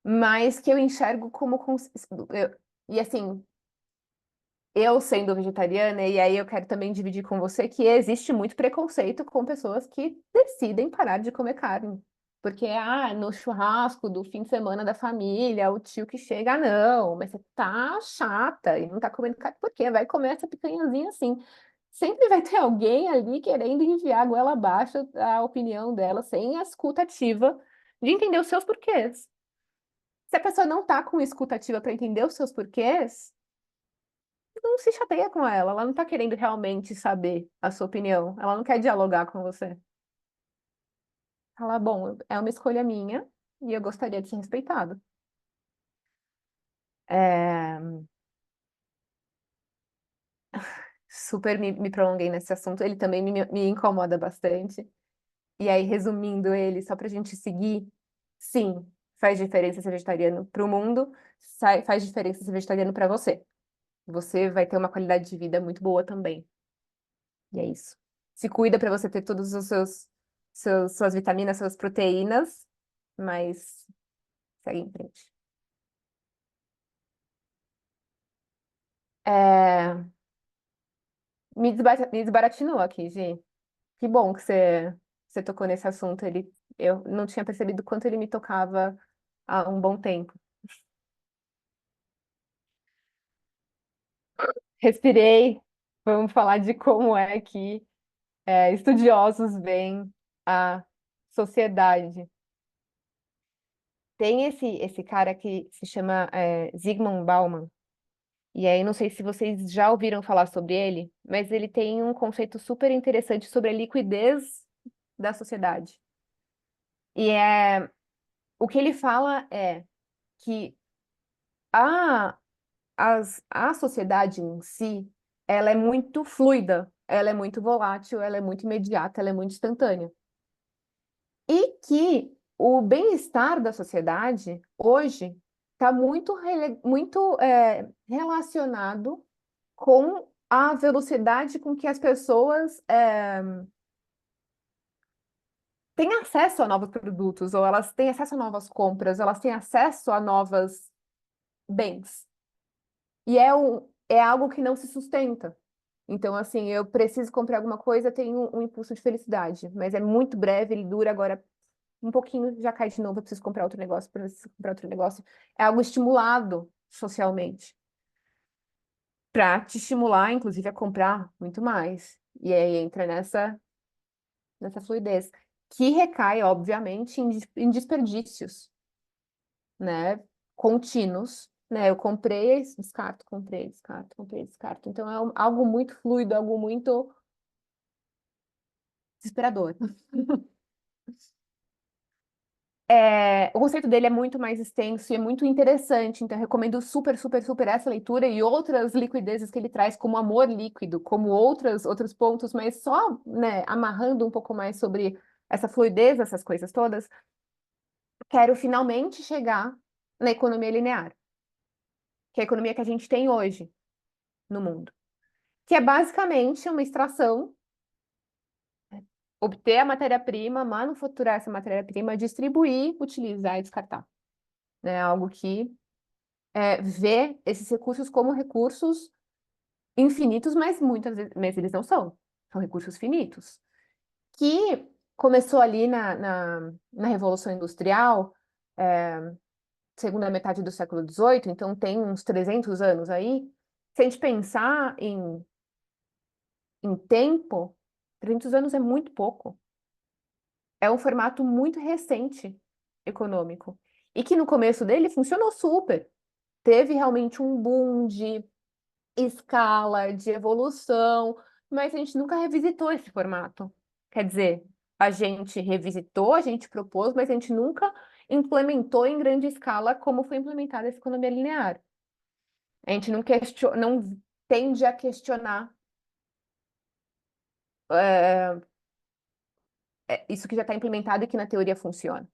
mas que eu enxergo como... E assim, eu sendo vegetariana, e aí eu quero também dividir com você que existe muito preconceito com pessoas que decidem parar de comer carne. Porque, no churrasco do fim de semana da família, o tio que chega, não, mas você tá chata e não tá comendo carne, por quê? Vai comer essa picanhazinha assim. Sempre vai ter alguém ali querendo enfiar a goela abaixo a opinião dela, sem a escuta ativa de entender os seus porquês. Se a pessoa não tá com escuta ativa para entender os seus porquês, não se chateia com ela não tá querendo realmente saber a sua opinião, ela não quer dialogar com você. Fala, bom, é uma escolha minha e eu gostaria de ser respeitado. É, Super me prolonguei nesse assunto, ele também me incomoda bastante. E aí, resumindo ele, só pra gente seguir, sim, faz diferença ser vegetariano pro mundo, faz diferença ser vegetariano pra você. Você vai ter uma qualidade de vida muito boa também. E é isso. Se cuida para você ter todos os suas vitaminas, suas proteínas, mas segue em frente. É, me desbaratinou aqui, Gi. Que bom que você tocou nesse assunto. Eu não tinha percebido quanto ele me tocava há um bom tempo. Respirei. Vamos falar de como é que estudiosos veem a sociedade. Tem esse cara que se chama Zygmunt Bauman, e aí não sei se vocês já ouviram falar sobre ele, mas ele tem um conceito super interessante sobre a liquidez da sociedade. E o que ele fala é que a, a sociedade em si, ela é muito fluida, ela é muito volátil, ela é muito imediata, ela é muito instantânea. E que o bem-estar da sociedade, hoje, está muito relacionado com a velocidade com que as pessoas têm acesso a novos produtos, ou elas têm acesso a novas compras, elas têm acesso a novos bens. E é algo que não se sustenta. Então, assim, eu preciso comprar alguma coisa, tenho um impulso de felicidade, mas é muito breve, ele dura agora um pouquinho, já cai de novo, eu preciso comprar outro negócio, preciso comprar outro negócio. É algo estimulado socialmente, para te estimular, inclusive, a comprar muito mais. E aí entra nessa fluidez, que recai, obviamente, em desperdícios, né? Contínuos, né? Eu comprei, descarto, comprei, descarto, comprei, descarto. Então é algo muito fluido, algo muito desesperador. O conceito dele é muito mais extenso e é muito interessante, então eu recomendo super, super, super essa leitura e outras liquidezes que ele traz, como amor líquido, como outros pontos, mas só, né, amarrando um pouco mais sobre essa fluidez, essas coisas todas, quero finalmente chegar na economia linear, que é a economia que a gente tem hoje no mundo, que é basicamente uma extração, obter a matéria-prima, manufaturar essa matéria-prima, distribuir, utilizar e descartar. É algo que vê esses recursos como recursos infinitos, mas muitas vezes eles não são. São recursos finitos. Que começou ali na Revolução Industrial, segunda metade do século XVIII, então tem uns 300 anos aí. Se a gente pensar em tempo, 300 anos é muito pouco. É um formato muito recente econômico. E que no começo dele funcionou super. Teve realmente um boom de escala, de evolução, mas a gente nunca revisitou esse formato. Quer dizer, a gente revisitou, a gente propôs, mas a gente nunca implementou em grande escala como foi implementada essa economia linear. A gente não tende a questionar isso que já está implementado e que na teoria funciona.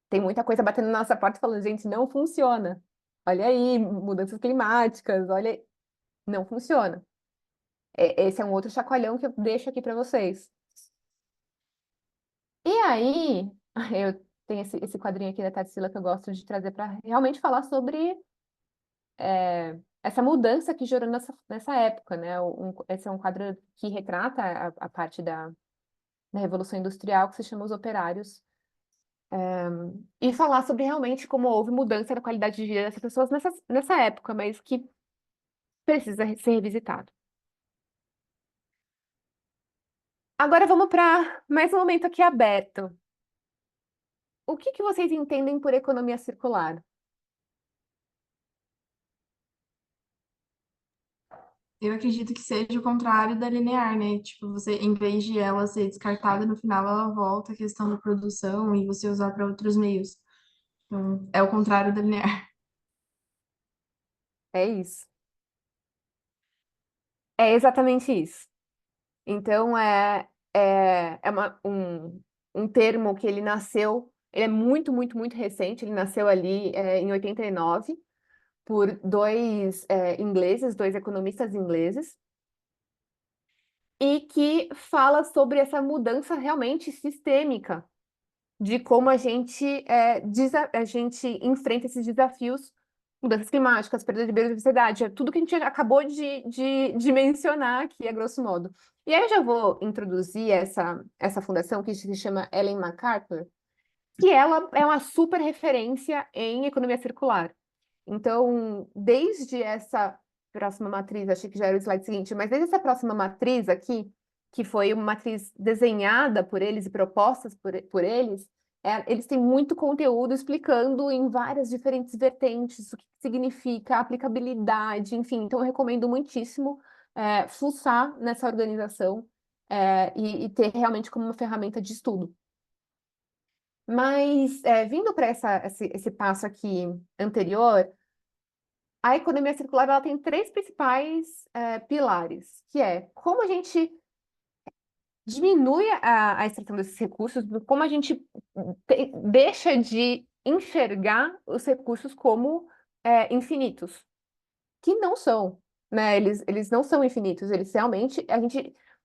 Tem muita coisa batendo na nossa porta falando, gente, não funciona. Olha aí, mudanças climáticas, olha aí. Não funciona. Esse é um outro chacoalhão que eu deixo aqui para vocês. E aí, eu tenho esse quadrinho aqui da Tarsila que eu gosto de trazer para realmente falar sobre essa mudança que gerou nessa época, né? Esse é um quadro que retrata a parte da Revolução Industrial, que se chama Os Operários, e falar sobre realmente como houve mudança na qualidade de vida dessas pessoas nessa época, mas que precisa ser revisitado. Agora vamos para mais um momento aqui aberto. O que vocês entendem por economia circular? Eu acredito que seja o contrário da linear, né? Tipo, você, em vez de ela ser descartada, no final ela volta à questão da produção e você usar para outros meios. Então, é o contrário da linear. É isso. É exatamente isso. Então, um termo que ele nasceu, ele é muito, muito, muito recente, ele nasceu ali em 89, por dois ingleses, dois economistas ingleses, e que fala sobre essa mudança realmente sistêmica de como a gente enfrenta esses desafios, mudanças climáticas, perda de biodiversidade, é tudo que a gente acabou de mencionar aqui, a grosso modo. E aí eu já vou introduzir essa fundação que se chama Ellen MacArthur, que ela é uma super referência em economia circular. Então, desde essa próxima matriz, achei que já era o slide seguinte, mas desde essa próxima matriz aqui, que foi uma matriz desenhada por eles e propostas por eles, eles têm muito conteúdo explicando em várias diferentes vertentes o que significa, a aplicabilidade, enfim. Então, eu recomendo muitíssimo fuçar nessa organização e ter realmente como uma ferramenta de estudo. Mas, vindo para esse passo aqui anterior, a economia circular ela tem três principais pilares, que é como a gente diminui a extração desses recursos, como a gente deixa de enxergar os recursos como infinitos, que não são, né? Eles não são infinitos, eles realmente,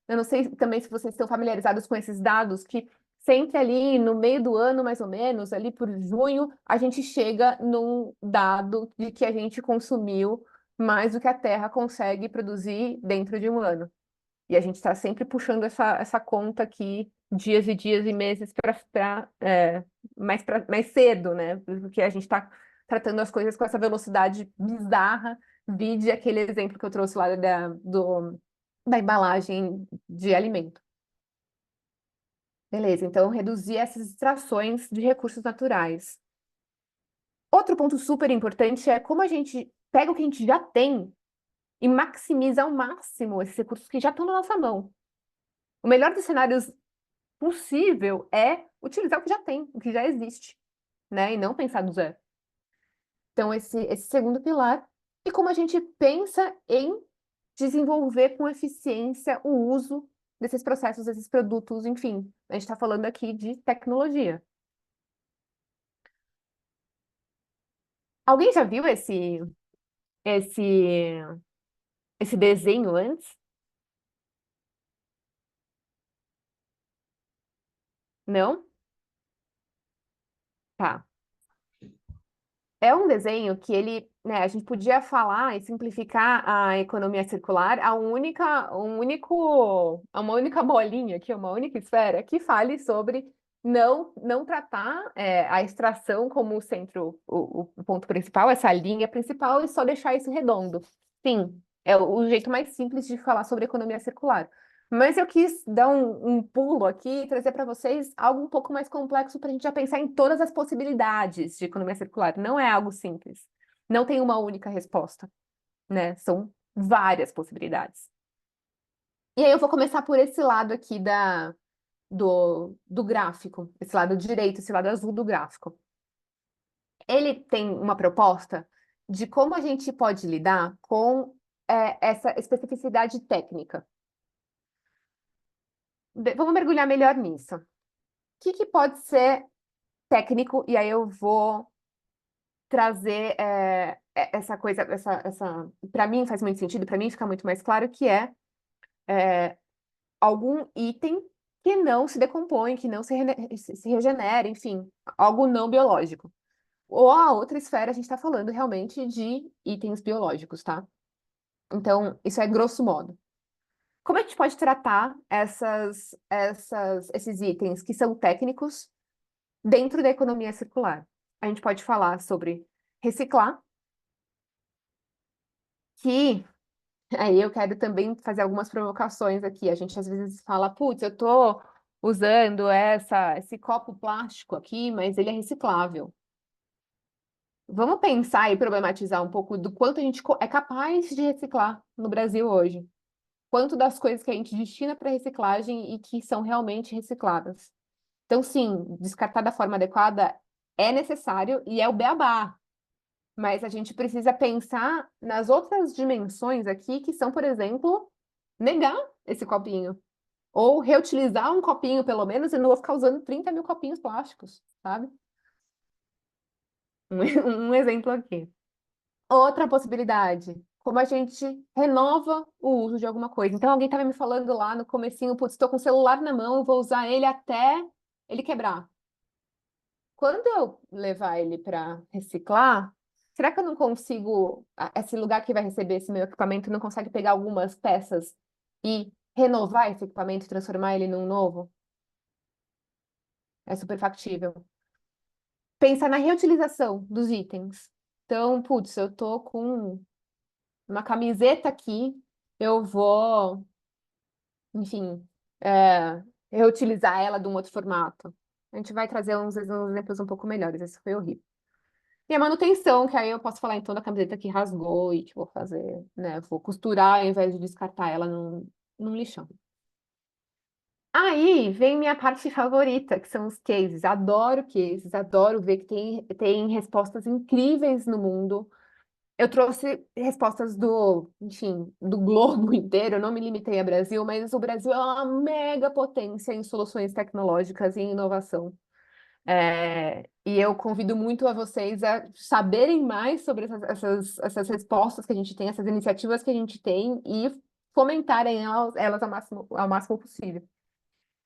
eu não sei também se vocês estão familiarizados com esses dados, que sempre ali no meio do ano, mais ou menos, ali por junho, a gente chega num dado de que a gente consumiu mais do que a Terra consegue produzir dentro de um ano. E a gente está sempre puxando essa conta aqui, dias e dias e meses mais cedo, né? Porque a gente está tratando as coisas com essa velocidade bizarra. Vide aquele exemplo que eu trouxe lá da embalagem de alimento. Beleza, então reduzir essas extrações de recursos naturais. Outro ponto super importante é como a gente pega o que a gente já tem e maximiza ao máximo esses recursos que já estão na nossa mão. O melhor dos cenários possível é utilizar o que já tem, o que já existe, né? E não pensar do zero. Então, esse segundo pilar. E como a gente pensa em desenvolver com eficiência o uso desses processos, desses produtos, enfim. A gente está falando aqui de tecnologia. Alguém já viu esse desenho antes? Não? Tá. É um desenho que né, a gente podia falar e simplificar a economia circular a uma única bolinha aqui, uma única esfera que fale sobre não tratar a extração como o centro, o ponto principal, essa linha principal, e só deixar isso redondo. Sim, é o jeito mais simples de falar sobre economia circular. Mas eu quis dar um pulo aqui e trazer para vocês algo um pouco mais complexo para a gente já pensar em todas as possibilidades de economia circular. Não é algo simples. Não tem uma única resposta, né? São várias possibilidades. E aí eu vou começar por esse lado aqui do gráfico, esse lado direito, esse lado azul do gráfico. Ele tem uma proposta de como a gente pode lidar com essa especificidade técnica. Vamos mergulhar melhor nisso. O que pode ser técnico? E aí eu vou trazer essa coisa, para mim faz muito sentido, para mim fica muito mais claro que é algum item que não se decompõe, que não se regenera, enfim, algo não biológico. Ou a outra esfera, a gente está falando realmente de itens biológicos, tá? Então, isso é grosso modo. Como a gente pode tratar esses itens que são técnicos dentro da economia circular? A gente pode falar sobre reciclar, que aí eu quero também fazer algumas provocações aqui. A gente às vezes fala, putz, eu tô usando esse copo plástico aqui, mas ele é reciclável. Vamos pensar e problematizar um pouco do quanto a gente é capaz de reciclar no Brasil hoje. Quanto das coisas que a gente destina para reciclagem e que são realmente recicladas. Então, sim, descartar da forma adequada é necessário e é o beabá. Mas a gente precisa pensar nas outras dimensões aqui, que são, por exemplo, negar esse copinho. Ou reutilizar um copinho, pelo menos, e não vou ficar usando 30 mil copinhos plásticos, sabe? Um exemplo aqui. Outra possibilidade, como a gente renova o uso de alguma coisa. Então, alguém estava me falando lá no comecinho, putz, estou com o celular na mão, eu vou usar ele até ele quebrar. Quando eu levar ele para reciclar, será que eu não consigo, esse lugar que vai receber esse meu equipamento não consegue pegar algumas peças e renovar esse equipamento e transformar ele num novo? É super factível. Pensar na reutilização dos itens. Então, putz, eu tô com uma camiseta aqui, eu vou, enfim, reutilizar ela de um outro formato. A gente vai trazer uns exemplos um pouco melhores, esse foi horrível. E a manutenção, que aí eu posso falar então da camiseta que rasgou e que vou fazer, né? Vou costurar ao invés de descartar ela num lixão. Aí vem minha parte favorita, que são os cases. Adoro cases, adoro ver que tem respostas incríveis no mundo. Eu trouxe respostas enfim, do globo inteiro, eu não me limitei ao Brasil, mas o Brasil é uma mega potência em soluções tecnológicas e em inovação. E eu convido muito a vocês a saberem mais sobre essas respostas que a gente tem, essas iniciativas que a gente tem e fomentarem elas ao máximo possível.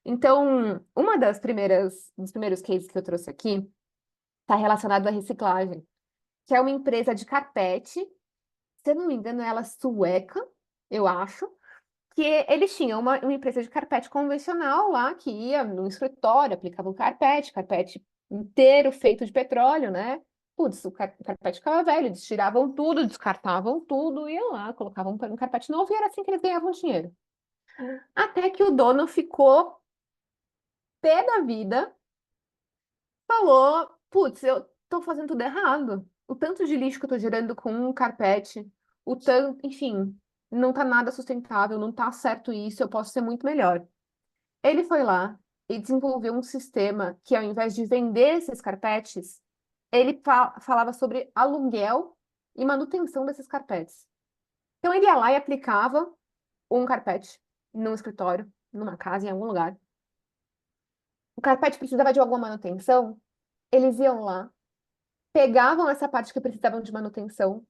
Então, dos primeiros cases que eu trouxe aqui está relacionado à reciclagem, que é uma empresa de carpete, se eu não me engano, ela é sueca, eu acho, que eles tinham uma empresa de carpete convencional lá, que ia no escritório, aplicava um carpete inteiro feito de petróleo, né? Putz, o carpete ficava velho, eles tiravam tudo, descartavam tudo, iam lá, colocavam um carpete novo e era assim que eles ganhavam dinheiro. Até que o dono ficou pé da vida, falou, putz, eu tô fazendo tudo errado. O tanto de lixo que eu tô gerando com um carpete, enfim, não tá nada sustentável, não tá certo isso, eu posso ser muito melhor. Ele foi lá e desenvolveu um sistema que, ao invés de vender esses carpetes, ele falava sobre aluguel e manutenção desses carpetes. Então, ele ia lá e aplicava um carpete num escritório, numa casa, em algum lugar. O carpete precisava de alguma manutenção, eles iam lá, pegavam essa parte que precisavam de manutenção,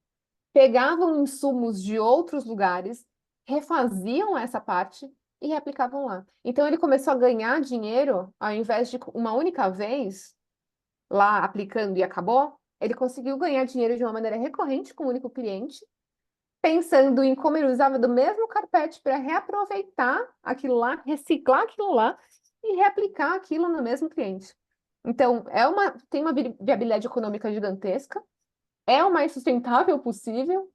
pegavam insumos de outros lugares, refaziam essa parte e reaplicavam lá. Então ele começou a ganhar dinheiro, ao invés de uma única vez lá aplicando e acabou, ele conseguiu ganhar dinheiro de uma maneira recorrente com um único cliente, pensando em como ele usava do mesmo carpete para reaproveitar aquilo lá, reciclar aquilo lá e reaplicar aquilo no mesmo cliente. Então, tem uma viabilidade econômica gigantesca, é o mais sustentável possível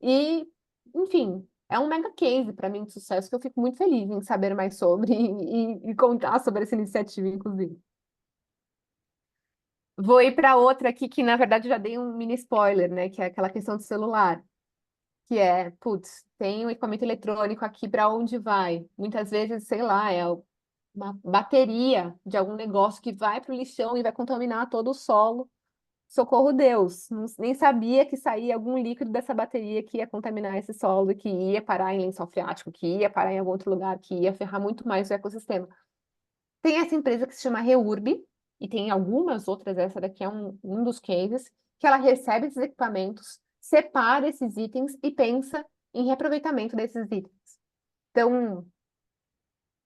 e, enfim, é um mega case para mim de sucesso que eu fico muito feliz em saber mais sobre e contar sobre essa iniciativa, inclusive. Vou ir para outra aqui que, na verdade, já dei um mini spoiler, né? Que é aquela questão do celular. Que é, putz, tem um equipamento eletrônico aqui para onde vai? Muitas vezes, sei lá, é uma bateria de algum negócio que vai para o lixão e vai contaminar todo o solo. Socorro Deus, nem sabia que saía algum líquido dessa bateria que ia contaminar esse solo, que ia parar em lençol freático, que ia parar em algum outro lugar, que ia ferrar muito mais o ecossistema. Tem essa empresa que se chama Reurb, e tem algumas outras, essa daqui é um dos cases, que ela recebe esses equipamentos, separa esses itens e pensa em reaproveitamento desses itens. Então,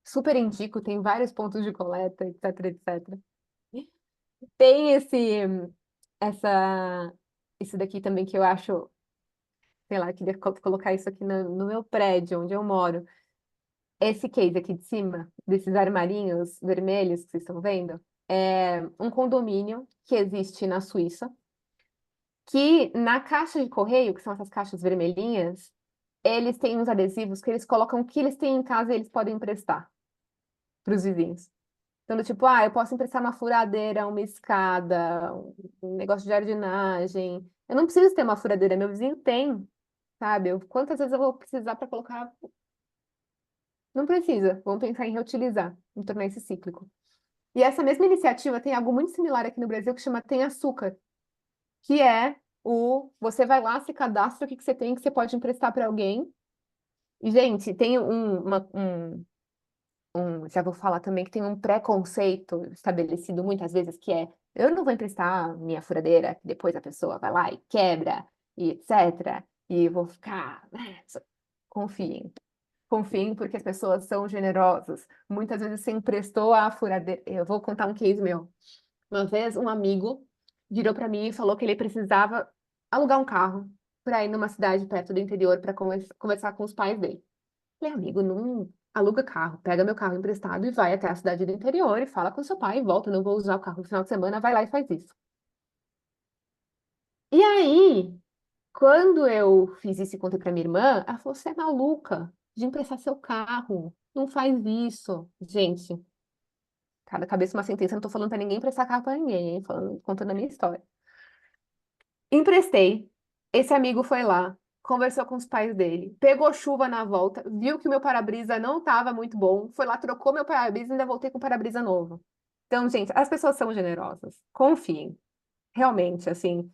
super indico, tem vários pontos de coleta, etc, etc. Tem isso daqui também que eu acho, sei lá, eu queria colocar isso aqui no meu prédio, onde eu moro. Esse case aqui de cima, desses armarinhos vermelhos que vocês estão vendo, é um condomínio que existe na Suíça, que na caixa de correio, que são essas caixas vermelhinhas, eles têm uns adesivos que eles colocam o que eles têm em casa e eles podem emprestar para os vizinhos. Então, do tipo, eu posso emprestar uma furadeira, uma escada, um negócio de jardinagem. Eu não preciso ter uma furadeira, meu vizinho tem, sabe? Quantas vezes eu vou precisar para colocar? Não precisa. Vamos pensar em reutilizar, em tornar isso cíclico. E essa mesma iniciativa tem algo muito similar aqui no Brasil que chama Tem Açúcar, que é você vai lá, se cadastra o que você tem, que você pode emprestar para alguém. E, gente, tem já vou falar também que tem um preconceito estabelecido muitas vezes que é eu não vou emprestar minha furadeira, que depois a pessoa vai lá e quebra, e etc. E eu vou ficar, né? Confiem. Confiem porque as pessoas são generosas. Muitas vezes você emprestou a furadeira. Eu vou contar um case meu. Uma vez um amigo virou para mim e falou que ele precisava alugar um carro para ir numa cidade perto do interior para conversar com os pais dele. Falei, amigo, não aluga carro, pega meu carro emprestado e vai até a cidade do interior e fala com seu pai e volta, não vou usar o carro no final de semana, vai lá e faz isso. E aí, quando eu fiz isso e contei pra minha irmã, ela falou, você é maluca de emprestar seu carro, não faz isso. Gente, cada cabeça uma sentença, não tô falando pra ninguém emprestar carro pra ninguém, hein? Contando a minha história. Emprestei. Esse amigo foi lá, conversou com os pais dele, pegou chuva na volta, viu que o meu para-brisa não estava muito bom, foi lá, trocou meu para-brisa e ainda voltei com para-brisa novo. Então, gente, as pessoas são generosas. Confiem. Realmente, assim,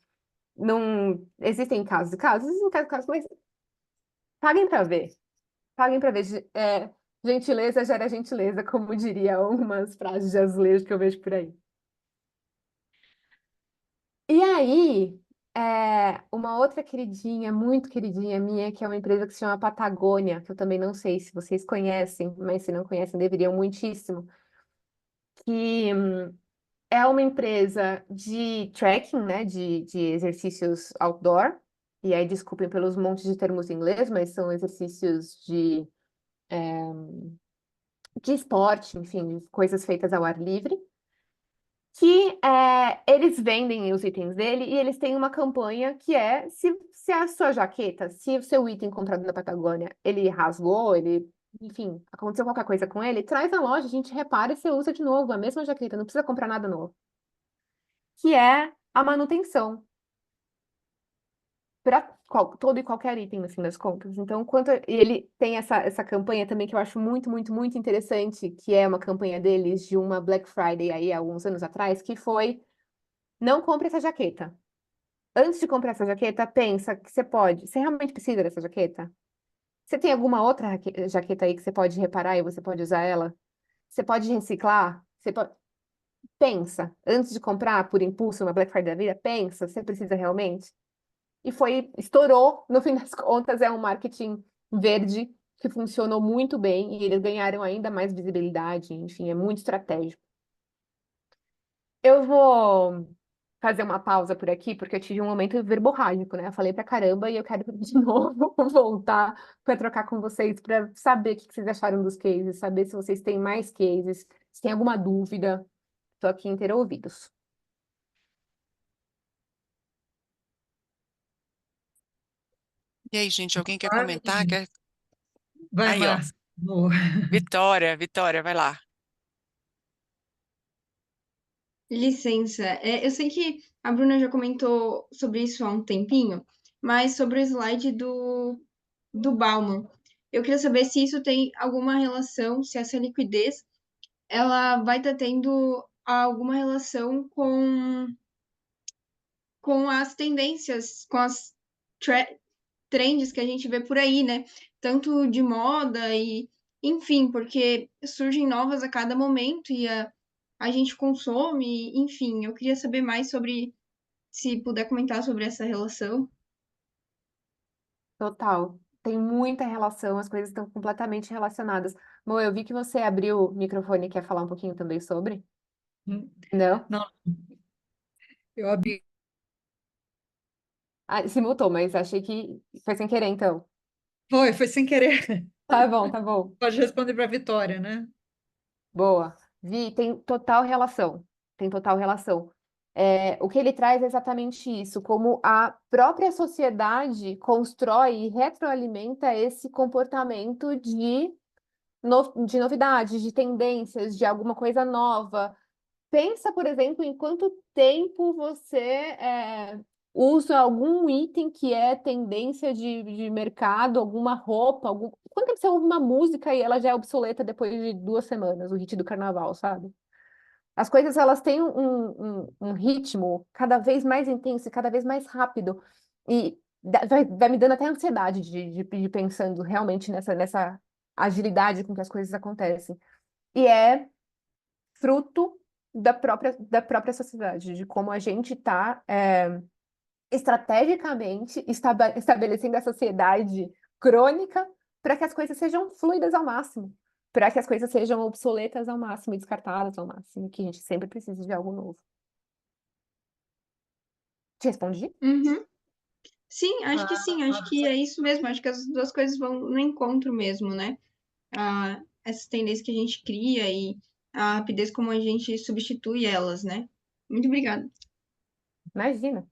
não existem casos e casos, existem casos, mas paguem para ver. Paguem para ver. Gentileza gera gentileza, como diria umas frases de azulejo que eu vejo por aí. E aí, uma outra queridinha, muito queridinha minha, que é uma empresa que se chama Patagônia, que eu também não sei se vocês conhecem, mas se não conhecem, deveriam muitíssimo, que é uma empresa de trekking, né, de exercícios outdoor, e aí desculpem pelos montes de termos em inglês, mas são exercícios de esporte, enfim, coisas feitas ao ar livre. Que eles vendem os itens dele e eles têm uma campanha que é se a sua jaqueta, se o seu item comprado na Patagônia, ele rasgou, enfim, aconteceu qualquer coisa com ele, traz na loja, a gente repara e você usa de novo a mesma jaqueta, não precisa comprar nada novo. Que é a manutenção para todo e qualquer item, no fim das contas. Então, e ele tem essa campanha também que eu acho muito, muito, muito interessante, que é uma campanha deles de uma Black Friday aí, há alguns anos atrás, que foi não compre essa jaqueta. Antes de comprar essa jaqueta, pensa que você realmente precisa dessa jaqueta? Você tem alguma outra jaqueta aí que você pode reparar e você pode usar ela? Você pode reciclar? Pensa, antes de comprar por impulso uma Black Friday da vida, pensa, você precisa realmente? E estourou, no fim das contas, é um marketing verde que funcionou muito bem e eles ganharam ainda mais visibilidade, enfim, é muito estratégico. Eu vou fazer uma pausa por aqui, porque eu tive um momento verborrágico, né? Eu falei pra caramba e eu quero de novo voltar para trocar com vocês, para saber o que vocês acharam dos cases, saber se vocês têm mais cases, se tem alguma dúvida. Estou aqui em ter ouvidos. E aí, gente, alguém quer comentar? Vai, Aí, ó. Márcia. Amor. Vitória, vai lá. Licença, eu sei que a Bruna já comentou sobre isso há um tempinho, mas sobre o slide do Bauman. Eu queria saber se isso tem alguma relação, se essa liquidez ela vai estar tendo alguma relação com as tendências, com as trends que a gente vê por aí, né? Tanto de moda e, enfim, porque surgem novas a cada momento e a gente consome, enfim, eu queria saber mais sobre, se puder comentar sobre essa relação. Total. Tem muita relação, as coisas estão completamente relacionadas. Mo, eu vi que você abriu o microfone e quer falar um pouquinho também sobre? Hum, Não? Não, eu abri. Ah, se mutou, mas achei que foi sem querer, então. Foi sem querer. Tá bom, tá bom. Pode responder para a Vitória, né? Boa. Vi, tem total relação. Tem total relação. É, o que ele traz é exatamente isso, como a própria sociedade constrói e retroalimenta esse comportamento de novidades, de tendências, de alguma coisa nova. Pensa, por exemplo, em quanto tempo você usa algum item que é tendência de mercado, alguma roupa, quanto tempo você ouve uma música e ela já é obsoleta depois de 2 semanas, o hit do carnaval, sabe? As coisas elas têm um ritmo cada vez mais intenso, e cada vez mais rápido, e vai me dando até ansiedade de pensando realmente nessa agilidade com que as coisas acontecem. E é fruto da própria sociedade, de como a gente está estrategicamente estabelecendo a sociedade crônica para que as coisas sejam fluidas ao máximo, para que as coisas sejam obsoletas ao máximo e descartadas ao máximo, que a gente sempre precisa de algo novo. Te respondi? Uhum. Sim, acho que sim, acho que é isso mesmo, acho que as duas coisas vão no encontro mesmo, né? Essas tendências que a gente cria e a rapidez como a gente substitui elas, né? Muito obrigada. Imagina.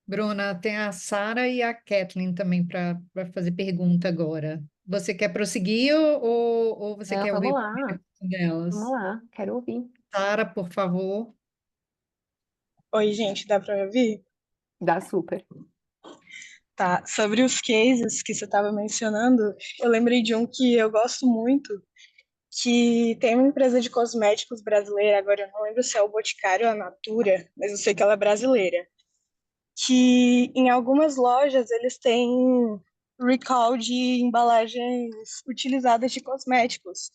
Bruna, tem a Sara e a Kathleen também para fazer pergunta agora. Você quer prosseguir ou você Não, quer vamos ouvir lá, primeiro vamos delas? lá, quero ouvir. Sara, por favor. Oi, gente, dá para ouvir? Dá super. Tá, sobre os cases que você estava mencionando, eu lembrei de um que eu gosto muito, que tem uma empresa de cosméticos brasileira, agora eu não lembro se é o Boticário ou a Natura, mas eu sei que ela é brasileira, que em algumas lojas eles têm recall de embalagens utilizadas de cosméticos.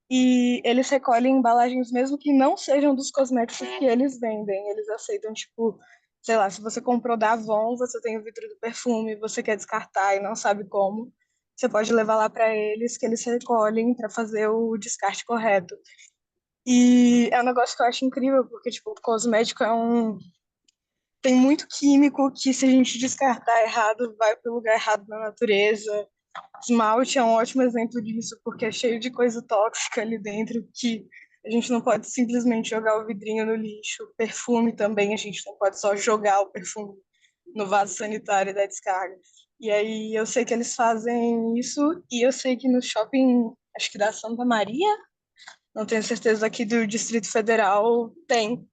E eles recolhem embalagens mesmo que não sejam dos cosméticos que eles vendem. Eles aceitam, tipo, sei lá, se você comprou da Avon, você tem o vidro do perfume, você quer descartar e não sabe como, você pode levar lá para eles que eles recolhem para fazer o descarte correto. E é um negócio que eu acho incrível, porque, tipo, o cosmético tem muito químico que, se a gente descartar errado, vai para o lugar errado na natureza. Esmalte é um ótimo exemplo disso, porque é cheio de coisa tóxica ali dentro que a gente não pode simplesmente jogar o vidrinho no lixo. Perfume também, a gente não pode só jogar o perfume no vaso sanitário da descarga. E aí eu sei que eles fazem isso, e eu sei que no shopping, acho que da Santa Maria, não tenho certeza, aqui do Distrito Federal, tem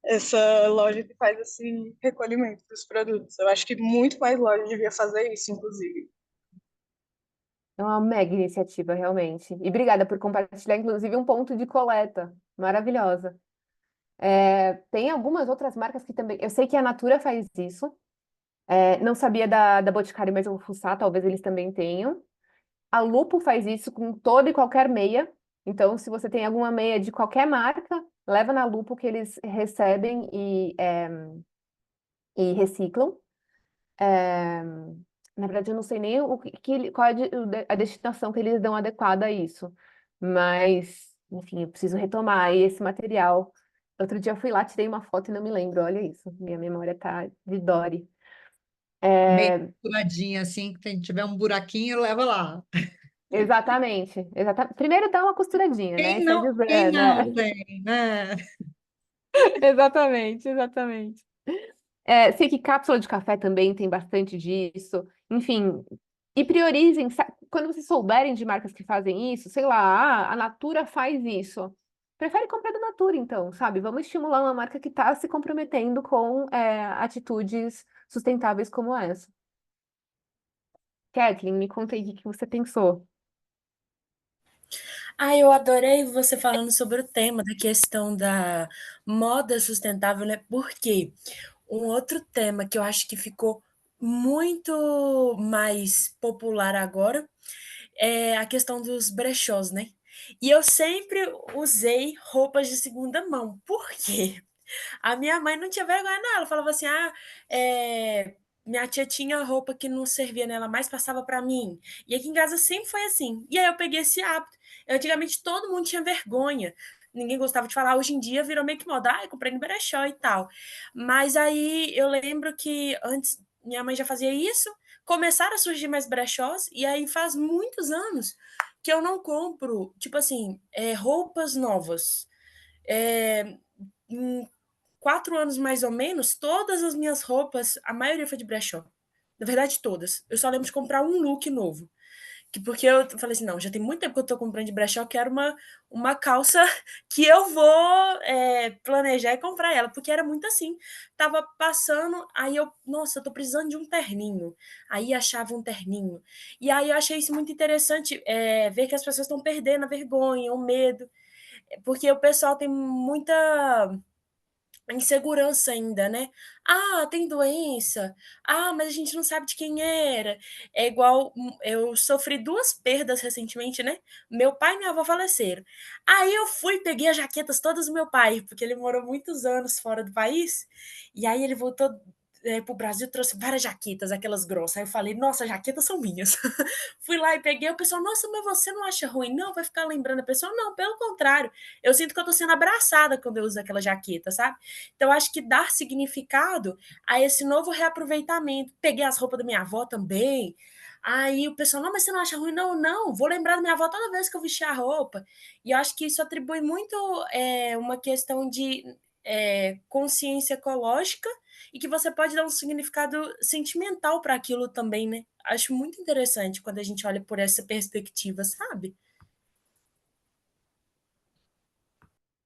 essa loja que faz esse recolhimento dos produtos. Eu acho que muito mais loja devia fazer isso, inclusive. É uma mega iniciativa, realmente. E obrigada por compartilhar, inclusive, um ponto de coleta. Maravilhosa. Tem algumas outras marcas que também. Eu sei que a Natura faz isso. Não sabia da Boticário, mas eu vou fuçar, talvez eles também tenham. A Lupo faz isso com toda e qualquer meia. Então, se você tem alguma meia de qualquer marca, leva na Lupo que eles recebem e reciclam. Na verdade, eu não sei nem qual é a destinação que eles dão adequada a isso. Mas, enfim, eu preciso retomar aí esse material. Outro dia eu fui lá, tirei uma foto e não me lembro. Olha isso, minha memória tá de Dory. Meio furadinha assim, que tiver um buraquinho, leva lá. Exatamente, exatamente. Primeiro dá uma costuradinha, né? Quem E segue não, quem usando, não tem, né? Exatamente, exatamente. Sei que cápsula de café também tem bastante disso. Enfim, e priorizem, quando vocês souberem de marcas que fazem isso, sei lá, a Natura faz isso. Prefere comprar da Natura, então, sabe? Vamos estimular uma marca que está se comprometendo com atitudes sustentáveis como essa. Kathleen, me conta aí o que você pensou. Eu adorei você falando sobre o tema da questão da moda sustentável, né? Porque um outro tema que eu acho que ficou muito mais popular agora é a questão dos brechós, né? E eu sempre usei roupas de segunda mão. Por quê? A minha mãe não tinha vergonha, não. Ela falava assim: minha tia tinha roupa que não servia nela mais, passava para mim. E aqui em casa sempre foi assim. E aí eu peguei esse hábito. Antigamente todo mundo tinha vergonha. Ninguém gostava de falar. Hoje em dia virou meio que moda. Ah, eu comprei no brechó e tal. Mas aí eu lembro que antes minha mãe já fazia isso. Começaram a surgir mais brechós. E aí faz muitos anos que eu não compro, tipo assim, roupas novas. Em 4 anos mais ou menos, todas as minhas roupas, a maioria foi de brechó. Na verdade, todas. Eu só lembro de comprar um look novo. Porque eu falei assim, não, já tem muito tempo que eu tô comprando de brechó, eu quero uma calça que eu vou planejar e comprar ela, porque era muito assim. Tava passando, aí nossa, eu tô precisando de um terninho. Aí achava um terninho. E aí eu achei isso muito interessante, ver que as pessoas estão perdendo a vergonha, o medo, porque o pessoal tem muita insegurança ainda, né? Ah, tem doença. Ah, mas a gente não sabe de quem era. É igual, eu sofri 2 perdas recentemente, né? Meu pai e minha avó faleceram. Aí eu fui, peguei as jaquetas todas do meu pai, porque ele morou muitos anos fora do país, e aí ele voltou pro Brasil, trouxe várias jaquetas, aquelas grossas. Aí eu falei, nossa, jaquetas são minhas. Fui lá e peguei, o pessoal, nossa, mas você não acha ruim? Não, vai ficar lembrando a pessoa? Não, pelo contrário. Eu sinto que eu tô sendo abraçada quando eu uso aquela jaqueta, sabe? Então, acho que dar significado a esse novo reaproveitamento. Peguei as roupas da minha avó também. Aí o pessoal, não, mas você não acha ruim? Não, não, vou lembrar da minha avó toda vez que eu vestir a roupa. E eu acho que isso atribui muito uma questão de consciência ecológica e que você pode dar um significado sentimental para aquilo também, né? Acho muito interessante quando a gente olha por essa perspectiva, sabe?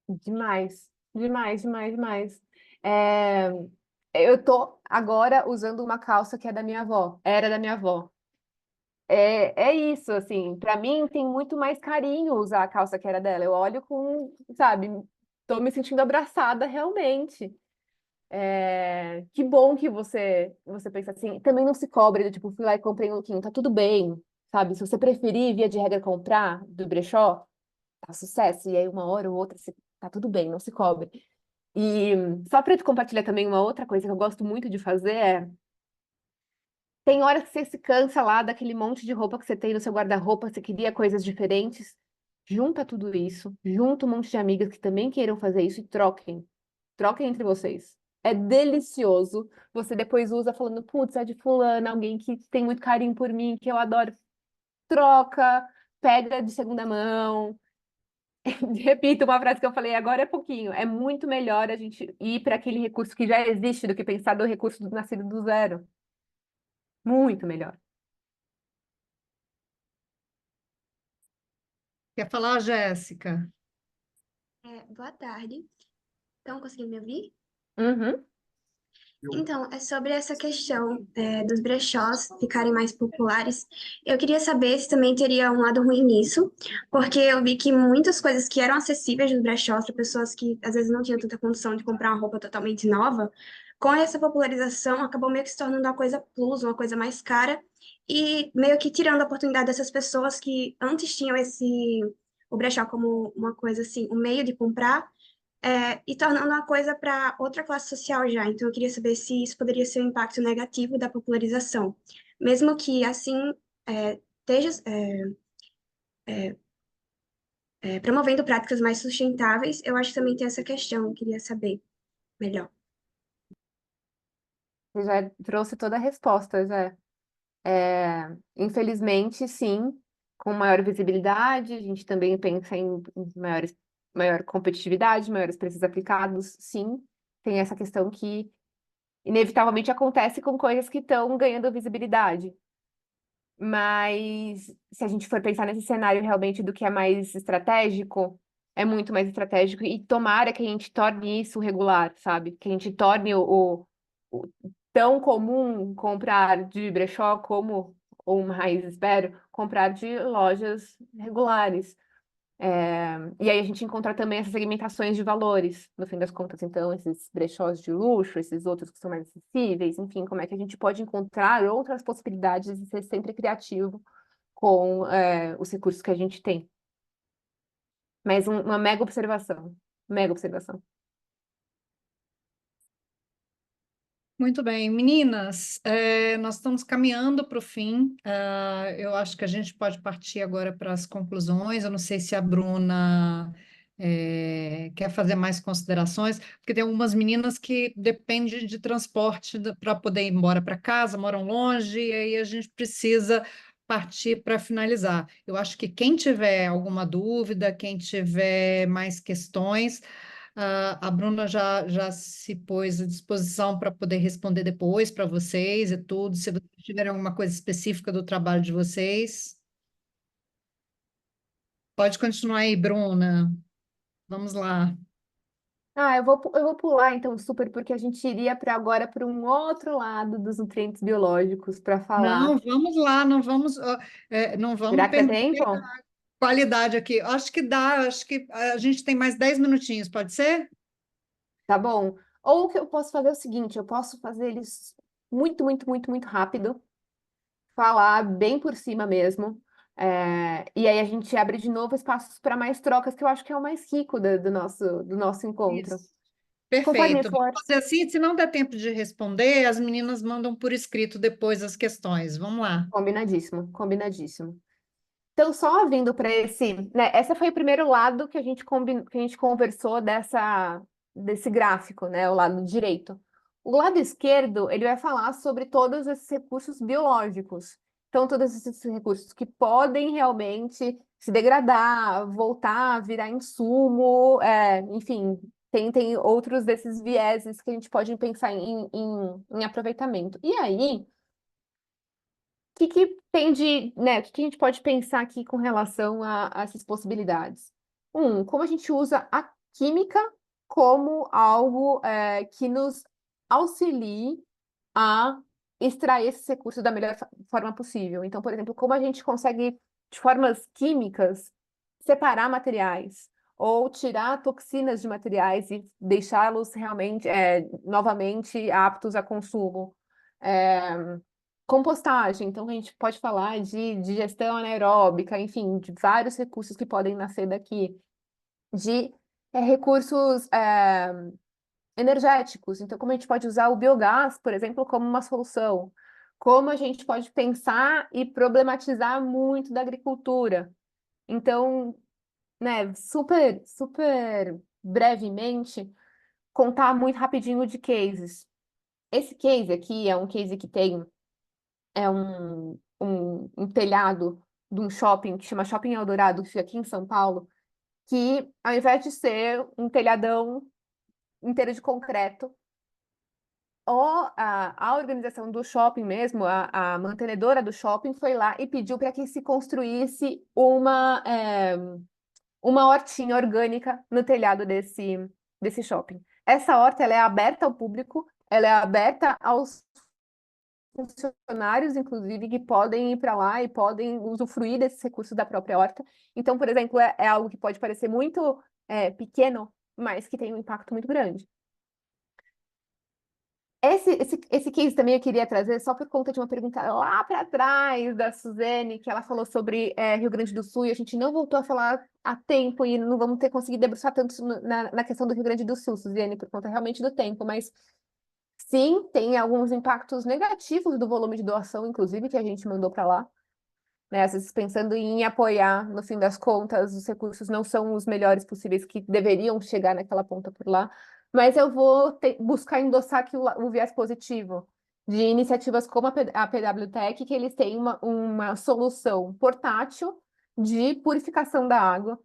Demais, demais, demais, demais. É, eu tô agora usando uma calça que é da minha avó, era da minha avó. É isso, assim, para mim tem muito mais carinho usar a calça que era dela. Eu olho com, sabe, tô me sentindo abraçada realmente. Que bom que você pensa assim. Também não se cobre, do tipo, fui lá e comprei um lookinho, tá tudo bem, sabe? Se você preferir, via de regra, comprar do brechó, tá sucesso. E aí, uma hora ou outra, tá tudo bem, não se cobre. E só para te compartilhar também uma outra coisa que eu gosto muito de fazer tem horas que você se cansa lá daquele monte de roupa que você tem no seu guarda-roupa, você queria coisas diferentes. Junta tudo isso, junta um monte de amigas que também queiram fazer isso e troquem. Troquem entre vocês. É delicioso. Você depois usa falando, putz, é de fulana, alguém que tem muito carinho por mim, que eu adoro. Troca, pega de segunda mão. Repito uma frase que eu falei agora é pouquinho. É muito melhor a gente ir para aquele recurso que já existe do que pensar do recurso do nascido do zero. Muito melhor. Quer falar, Jéssica? Boa tarde. Estão conseguindo me ouvir? Uhum. Então, é sobre essa questão dos brechós ficarem mais populares. Eu queria saber se também teria um lado ruim nisso, porque eu vi que muitas coisas que eram acessíveis nos brechós para pessoas que às vezes não tinham tanta condição de comprar uma roupa totalmente nova, com essa popularização acabou meio que se tornando uma coisa plus, uma coisa mais cara, e meio que tirando a oportunidade dessas pessoas que antes tinham o brechó como uma coisa assim, um meio de comprar e tornando uma coisa para outra classe social já. Então, eu queria saber se isso poderia ser um impacto negativo da popularização. Mesmo que, assim, esteja promovendo práticas mais sustentáveis, eu acho que também tem essa questão, eu queria saber melhor. Você já trouxe toda a resposta, já. Infelizmente, sim, com maior visibilidade, a gente também pensa em maior competitividade, maiores preços aplicados, sim, tem essa questão que inevitavelmente acontece com coisas que estão ganhando visibilidade. Mas se a gente for pensar nesse cenário realmente do que é mais estratégico, é muito mais estratégico e tomara que a gente torne isso regular, sabe? Que a gente torne o tão comum comprar de brechó como, ou mais, espero, comprar de lojas regulares. E aí a gente encontra também essas segmentações de valores, no fim das contas, então, esses brechós de luxo, esses outros que são mais acessíveis, enfim, como é que a gente pode encontrar outras possibilidades de ser sempre criativo com os recursos que a gente tem. Mas uma mega observação, mega observação. Muito bem, meninas, nós estamos caminhando para o fim. Eu acho que a gente pode partir agora para as conclusões. Eu não sei se a Bruna quer fazer mais considerações, porque tem algumas meninas que dependem de transporte para poder ir embora para casa, moram longe, e aí a gente precisa partir para finalizar. Eu acho que quem tiver alguma dúvida, quem tiver mais questões, a Bruna já se pôs à disposição para poder responder depois para vocês e tudo, se vocês tiverem alguma coisa específica do trabalho de vocês. Pode continuar aí, Bruna. Vamos lá. Eu vou pular então super, porque a gente iria para agora para um outro lado dos nutrientes biológicos para falar. Não, vamos lá, não vamos Será que dá perder tempo? qualidade aqui. Acho que dá, acho que a gente tem mais 10 minutinhos, pode ser? Tá bom. Ou o que eu posso fazer é o seguinte, eu posso fazer eles muito, muito, muito, muito rápido, falar bem por cima mesmo. E aí a gente abre de novo espaços para mais trocas, que eu acho que é o mais rico do nosso encontro. Isso. Conforme Perfeito. for, Vamos fazer assim, se não der tempo de responder, as meninas mandam por escrito depois as questões. Vamos lá. combinadíssimo, combinadíssimo. Então, só vindo para essa foi o primeiro lado que que a gente conversou desse gráfico, né? O lado direito. O lado esquerdo, ele vai falar sobre todos esses recursos biológicos. Então, todos esses recursos que podem realmente se degradar, voltar, virar insumo, enfim, tem outros desses vieses que a gente pode pensar em aproveitamento. E aí, que tem né, o que a gente pode pensar aqui com relação a essas possibilidades? Como a gente usa a química como algo que nos auxilie a extrair esses recursos da melhor forma possível. Então, por exemplo, como a gente consegue, de formas químicas, separar materiais ou tirar toxinas de materiais e deixá-los realmente, novamente aptos a consumo. Compostagem, então a gente pode falar de digestão anaeróbica, enfim, de vários recursos que podem nascer daqui, de recursos energéticos, então como a gente pode usar o biogás, por exemplo, como uma solução, como a gente pode pensar e problematizar muito da agricultura. Então, né, super, super brevemente, contar muito rapidinho de cases. Esse case aqui é um case que tem um telhado de um shopping que chama Shopping Eldorado, que fica aqui em São Paulo, que ao invés de ser um telhadão inteiro de concreto, a organização do shopping mesmo, a mantenedora do shopping foi lá e pediu para que se construísse uma hortinha orgânica no telhado desse shopping. Essa horta ela é aberta ao público, ela é aberta aos funcionários, inclusive, que podem ir para lá e podem usufruir desses recursos da própria horta. Então, por exemplo, é algo que pode parecer muito pequeno, mas que tem um impacto muito grande. Esse case também eu queria trazer só por conta de uma pergunta lá para trás da Suzane, que ela falou sobre Rio Grande do Sul, e a gente não voltou a falar a tempo, e não vamos ter conseguido debruçar tanto na questão do Rio Grande do Sul, Suzane, por conta realmente do tempo, mas sim, tem alguns impactos negativos do volume de doação, inclusive, que a gente mandou para lá. Né? Às vezes pensando em apoiar, no fim das contas, os recursos não são os melhores possíveis que deveriam chegar naquela ponta por lá. Mas eu vou buscar endossar aqui o viés positivo de iniciativas como a PWTech, que eles têm uma solução portátil de purificação da água,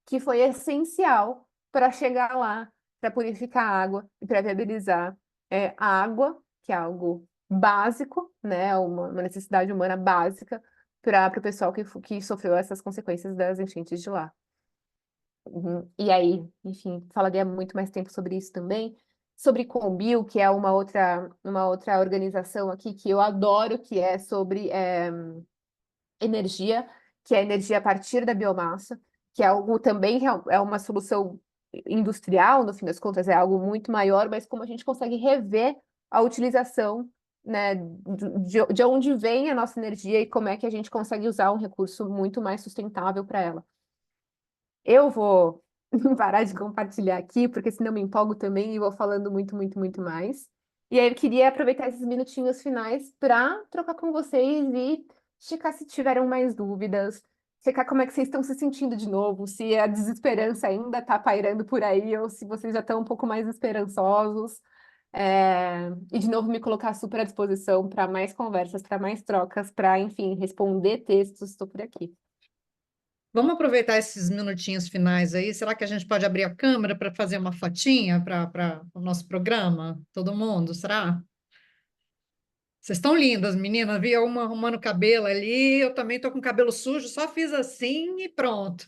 que foi essencial para chegar lá, para purificar a água e para viabilizar a água, que é algo básico, né, uma necessidade humana básica para o pessoal que sofreu essas consequências das enchentes de lá. E aí, enfim, falaria muito mais tempo sobre isso também. Sobre Combil, que é uma outra organização aqui que eu adoro, que é sobre energia, que é energia a partir da biomassa, que é algo também é uma solução industrial, no fim das contas, é algo muito maior, mas como a gente consegue rever a utilização, né, de onde vem a nossa energia e como é que a gente consegue usar um recurso muito mais sustentável para ela. Eu vou parar de compartilhar aqui, porque senão me empolgo também e vou falando muito, muito, muito mais. E aí eu queria aproveitar esses minutinhos finais para trocar com vocês e checar se tiveram mais dúvidas, checar como é que vocês estão se sentindo de novo, se a desesperança ainda está pairando por aí ou se vocês já estão um pouco mais esperançosos. E de novo me colocar super à disposição para mais conversas, para mais trocas, para, enfim, responder textos. Estou por aqui. Vamos aproveitar esses minutinhos finais aí. Será que a gente pode abrir a câmera para fazer uma fotinha para o nosso programa? Todo mundo, será? Vocês estão lindas, meninas. Vi uma arrumando cabelo ali. Eu também estou com cabelo sujo, só fiz assim e pronto.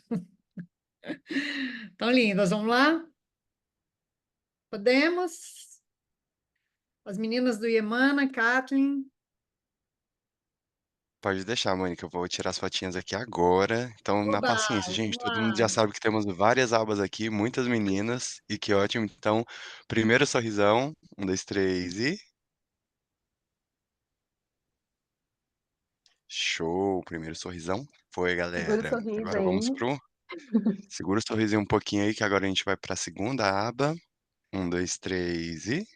Estão lindas. Vamos lá? Podemos? As meninas do Iemana, Kathleen. Pode deixar, Mônica, eu vou tirar as fotinhas aqui agora. Então, na Oba, paciência, gente, vamos todo mundo já lá. sabe que temos várias abas aqui, muitas meninas, e que ótimo. Então, primeiro sorrisão, 1, 2, 3 e... Show, primeiro sorrisão. Foi, Segura o galera. sorriso Agora vamos aí. pro... Segura o sorriso aí um pouquinho aí, que agora a gente vai para a segunda aba. 1, 2, 3 e...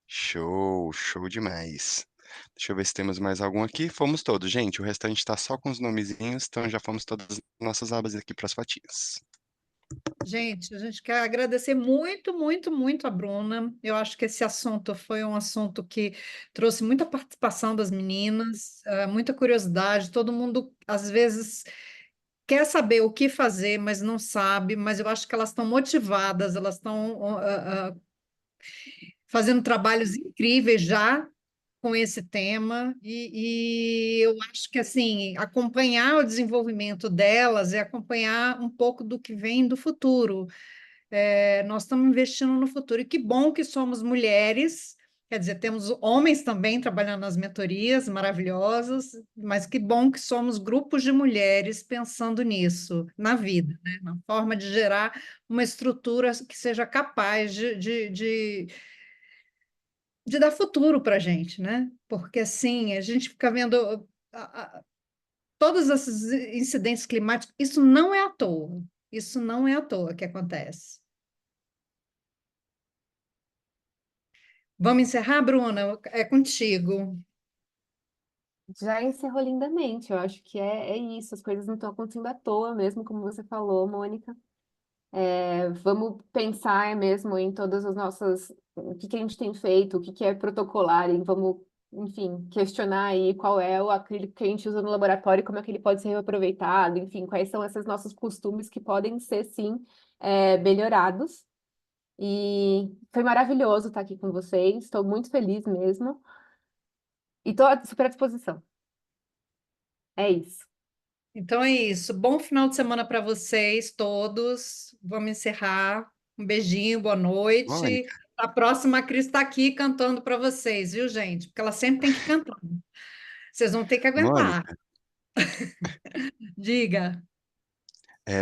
Show, show demais. Deixa eu ver se temos mais algum aqui. Fomos todos, gente. O restante tá só com os nomezinhos, então já fomos todas as nossas abas aqui para as fotinhas. Gente, a gente quer agradecer muito, muito, muito a Bruna. Eu acho que esse assunto foi um assunto que trouxe muita participação das meninas, muita curiosidade. Todo mundo, às vezes, quer saber o que fazer, mas não sabe. Mas eu acho que elas estão motivadas, elas estão fazendo trabalhos incríveis já com esse tema. E eu acho que, assim, acompanhar o desenvolvimento delas é acompanhar um pouco do que vem do futuro. Nós estamos investindo no futuro. E que bom que somos mulheres, quer dizer, temos homens também trabalhando nas mentorias maravilhosas, mas que bom que somos grupos de mulheres pensando nisso, na vida, né? Na forma de gerar uma estrutura que seja capaz de dar futuro para a gente, né? Porque assim, a gente fica vendo todos esses incidentes climáticos, isso não é à toa. Isso não é à toa que acontece. Vamos encerrar, Bruna? É contigo. Já encerrou lindamente, eu acho que é isso, as coisas não estão acontecendo à toa mesmo, como você falou, Mônica. Vamos pensar mesmo em todas as nossas, o que a gente tem feito, o que é protocolar, e vamos, enfim, questionar aí qual é o acrílico que a gente usa no laboratório, como é que ele pode ser reaproveitado, enfim, quais são esses nossos costumes que podem ser, sim, melhorados. E foi maravilhoso estar aqui com vocês, estou muito feliz mesmo, e estou super à disposição. É isso. Então é isso. Bom final de semana para vocês todos. Vamos encerrar. Um beijinho, boa noite. Mônica, A próxima, a Cris está aqui cantando para vocês, viu, gente? Porque ela sempre tem que cantar. Vocês vão ter que aguentar. Mônica, Diga.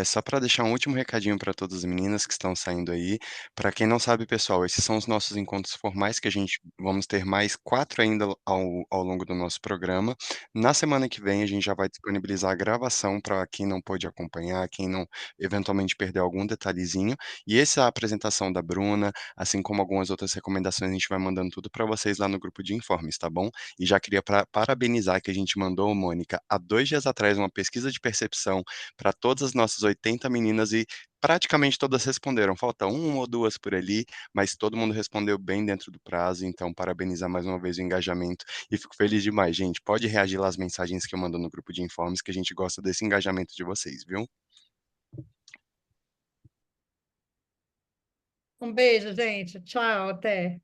só para deixar um último recadinho para todas as meninas que estão saindo aí. Para quem não sabe, pessoal, esses são os nossos encontros formais, que a gente vamos ter mais 4 ainda ao longo do nosso programa. Na semana que vem, a gente já vai disponibilizar a gravação para quem não pôde acompanhar, quem não eventualmente perdeu algum detalhezinho. E essa apresentação da Bruna, assim como algumas outras recomendações, a gente vai mandando tudo para vocês lá no grupo de informes, tá bom? E já queria parabenizar que a gente mandou, Mônica, há 2 dias atrás, uma pesquisa de percepção para todas as nossas 80 meninas e praticamente todas responderam. Falta 1 ou 2 por ali, mas todo mundo respondeu bem dentro do prazo. Então, parabenizar mais uma vez o engajamento e fico feliz demais, gente. Pode reagir lá às mensagens que eu mando no grupo de informes, que a gente gosta desse engajamento de vocês, viu? Um beijo, gente. Tchau, até.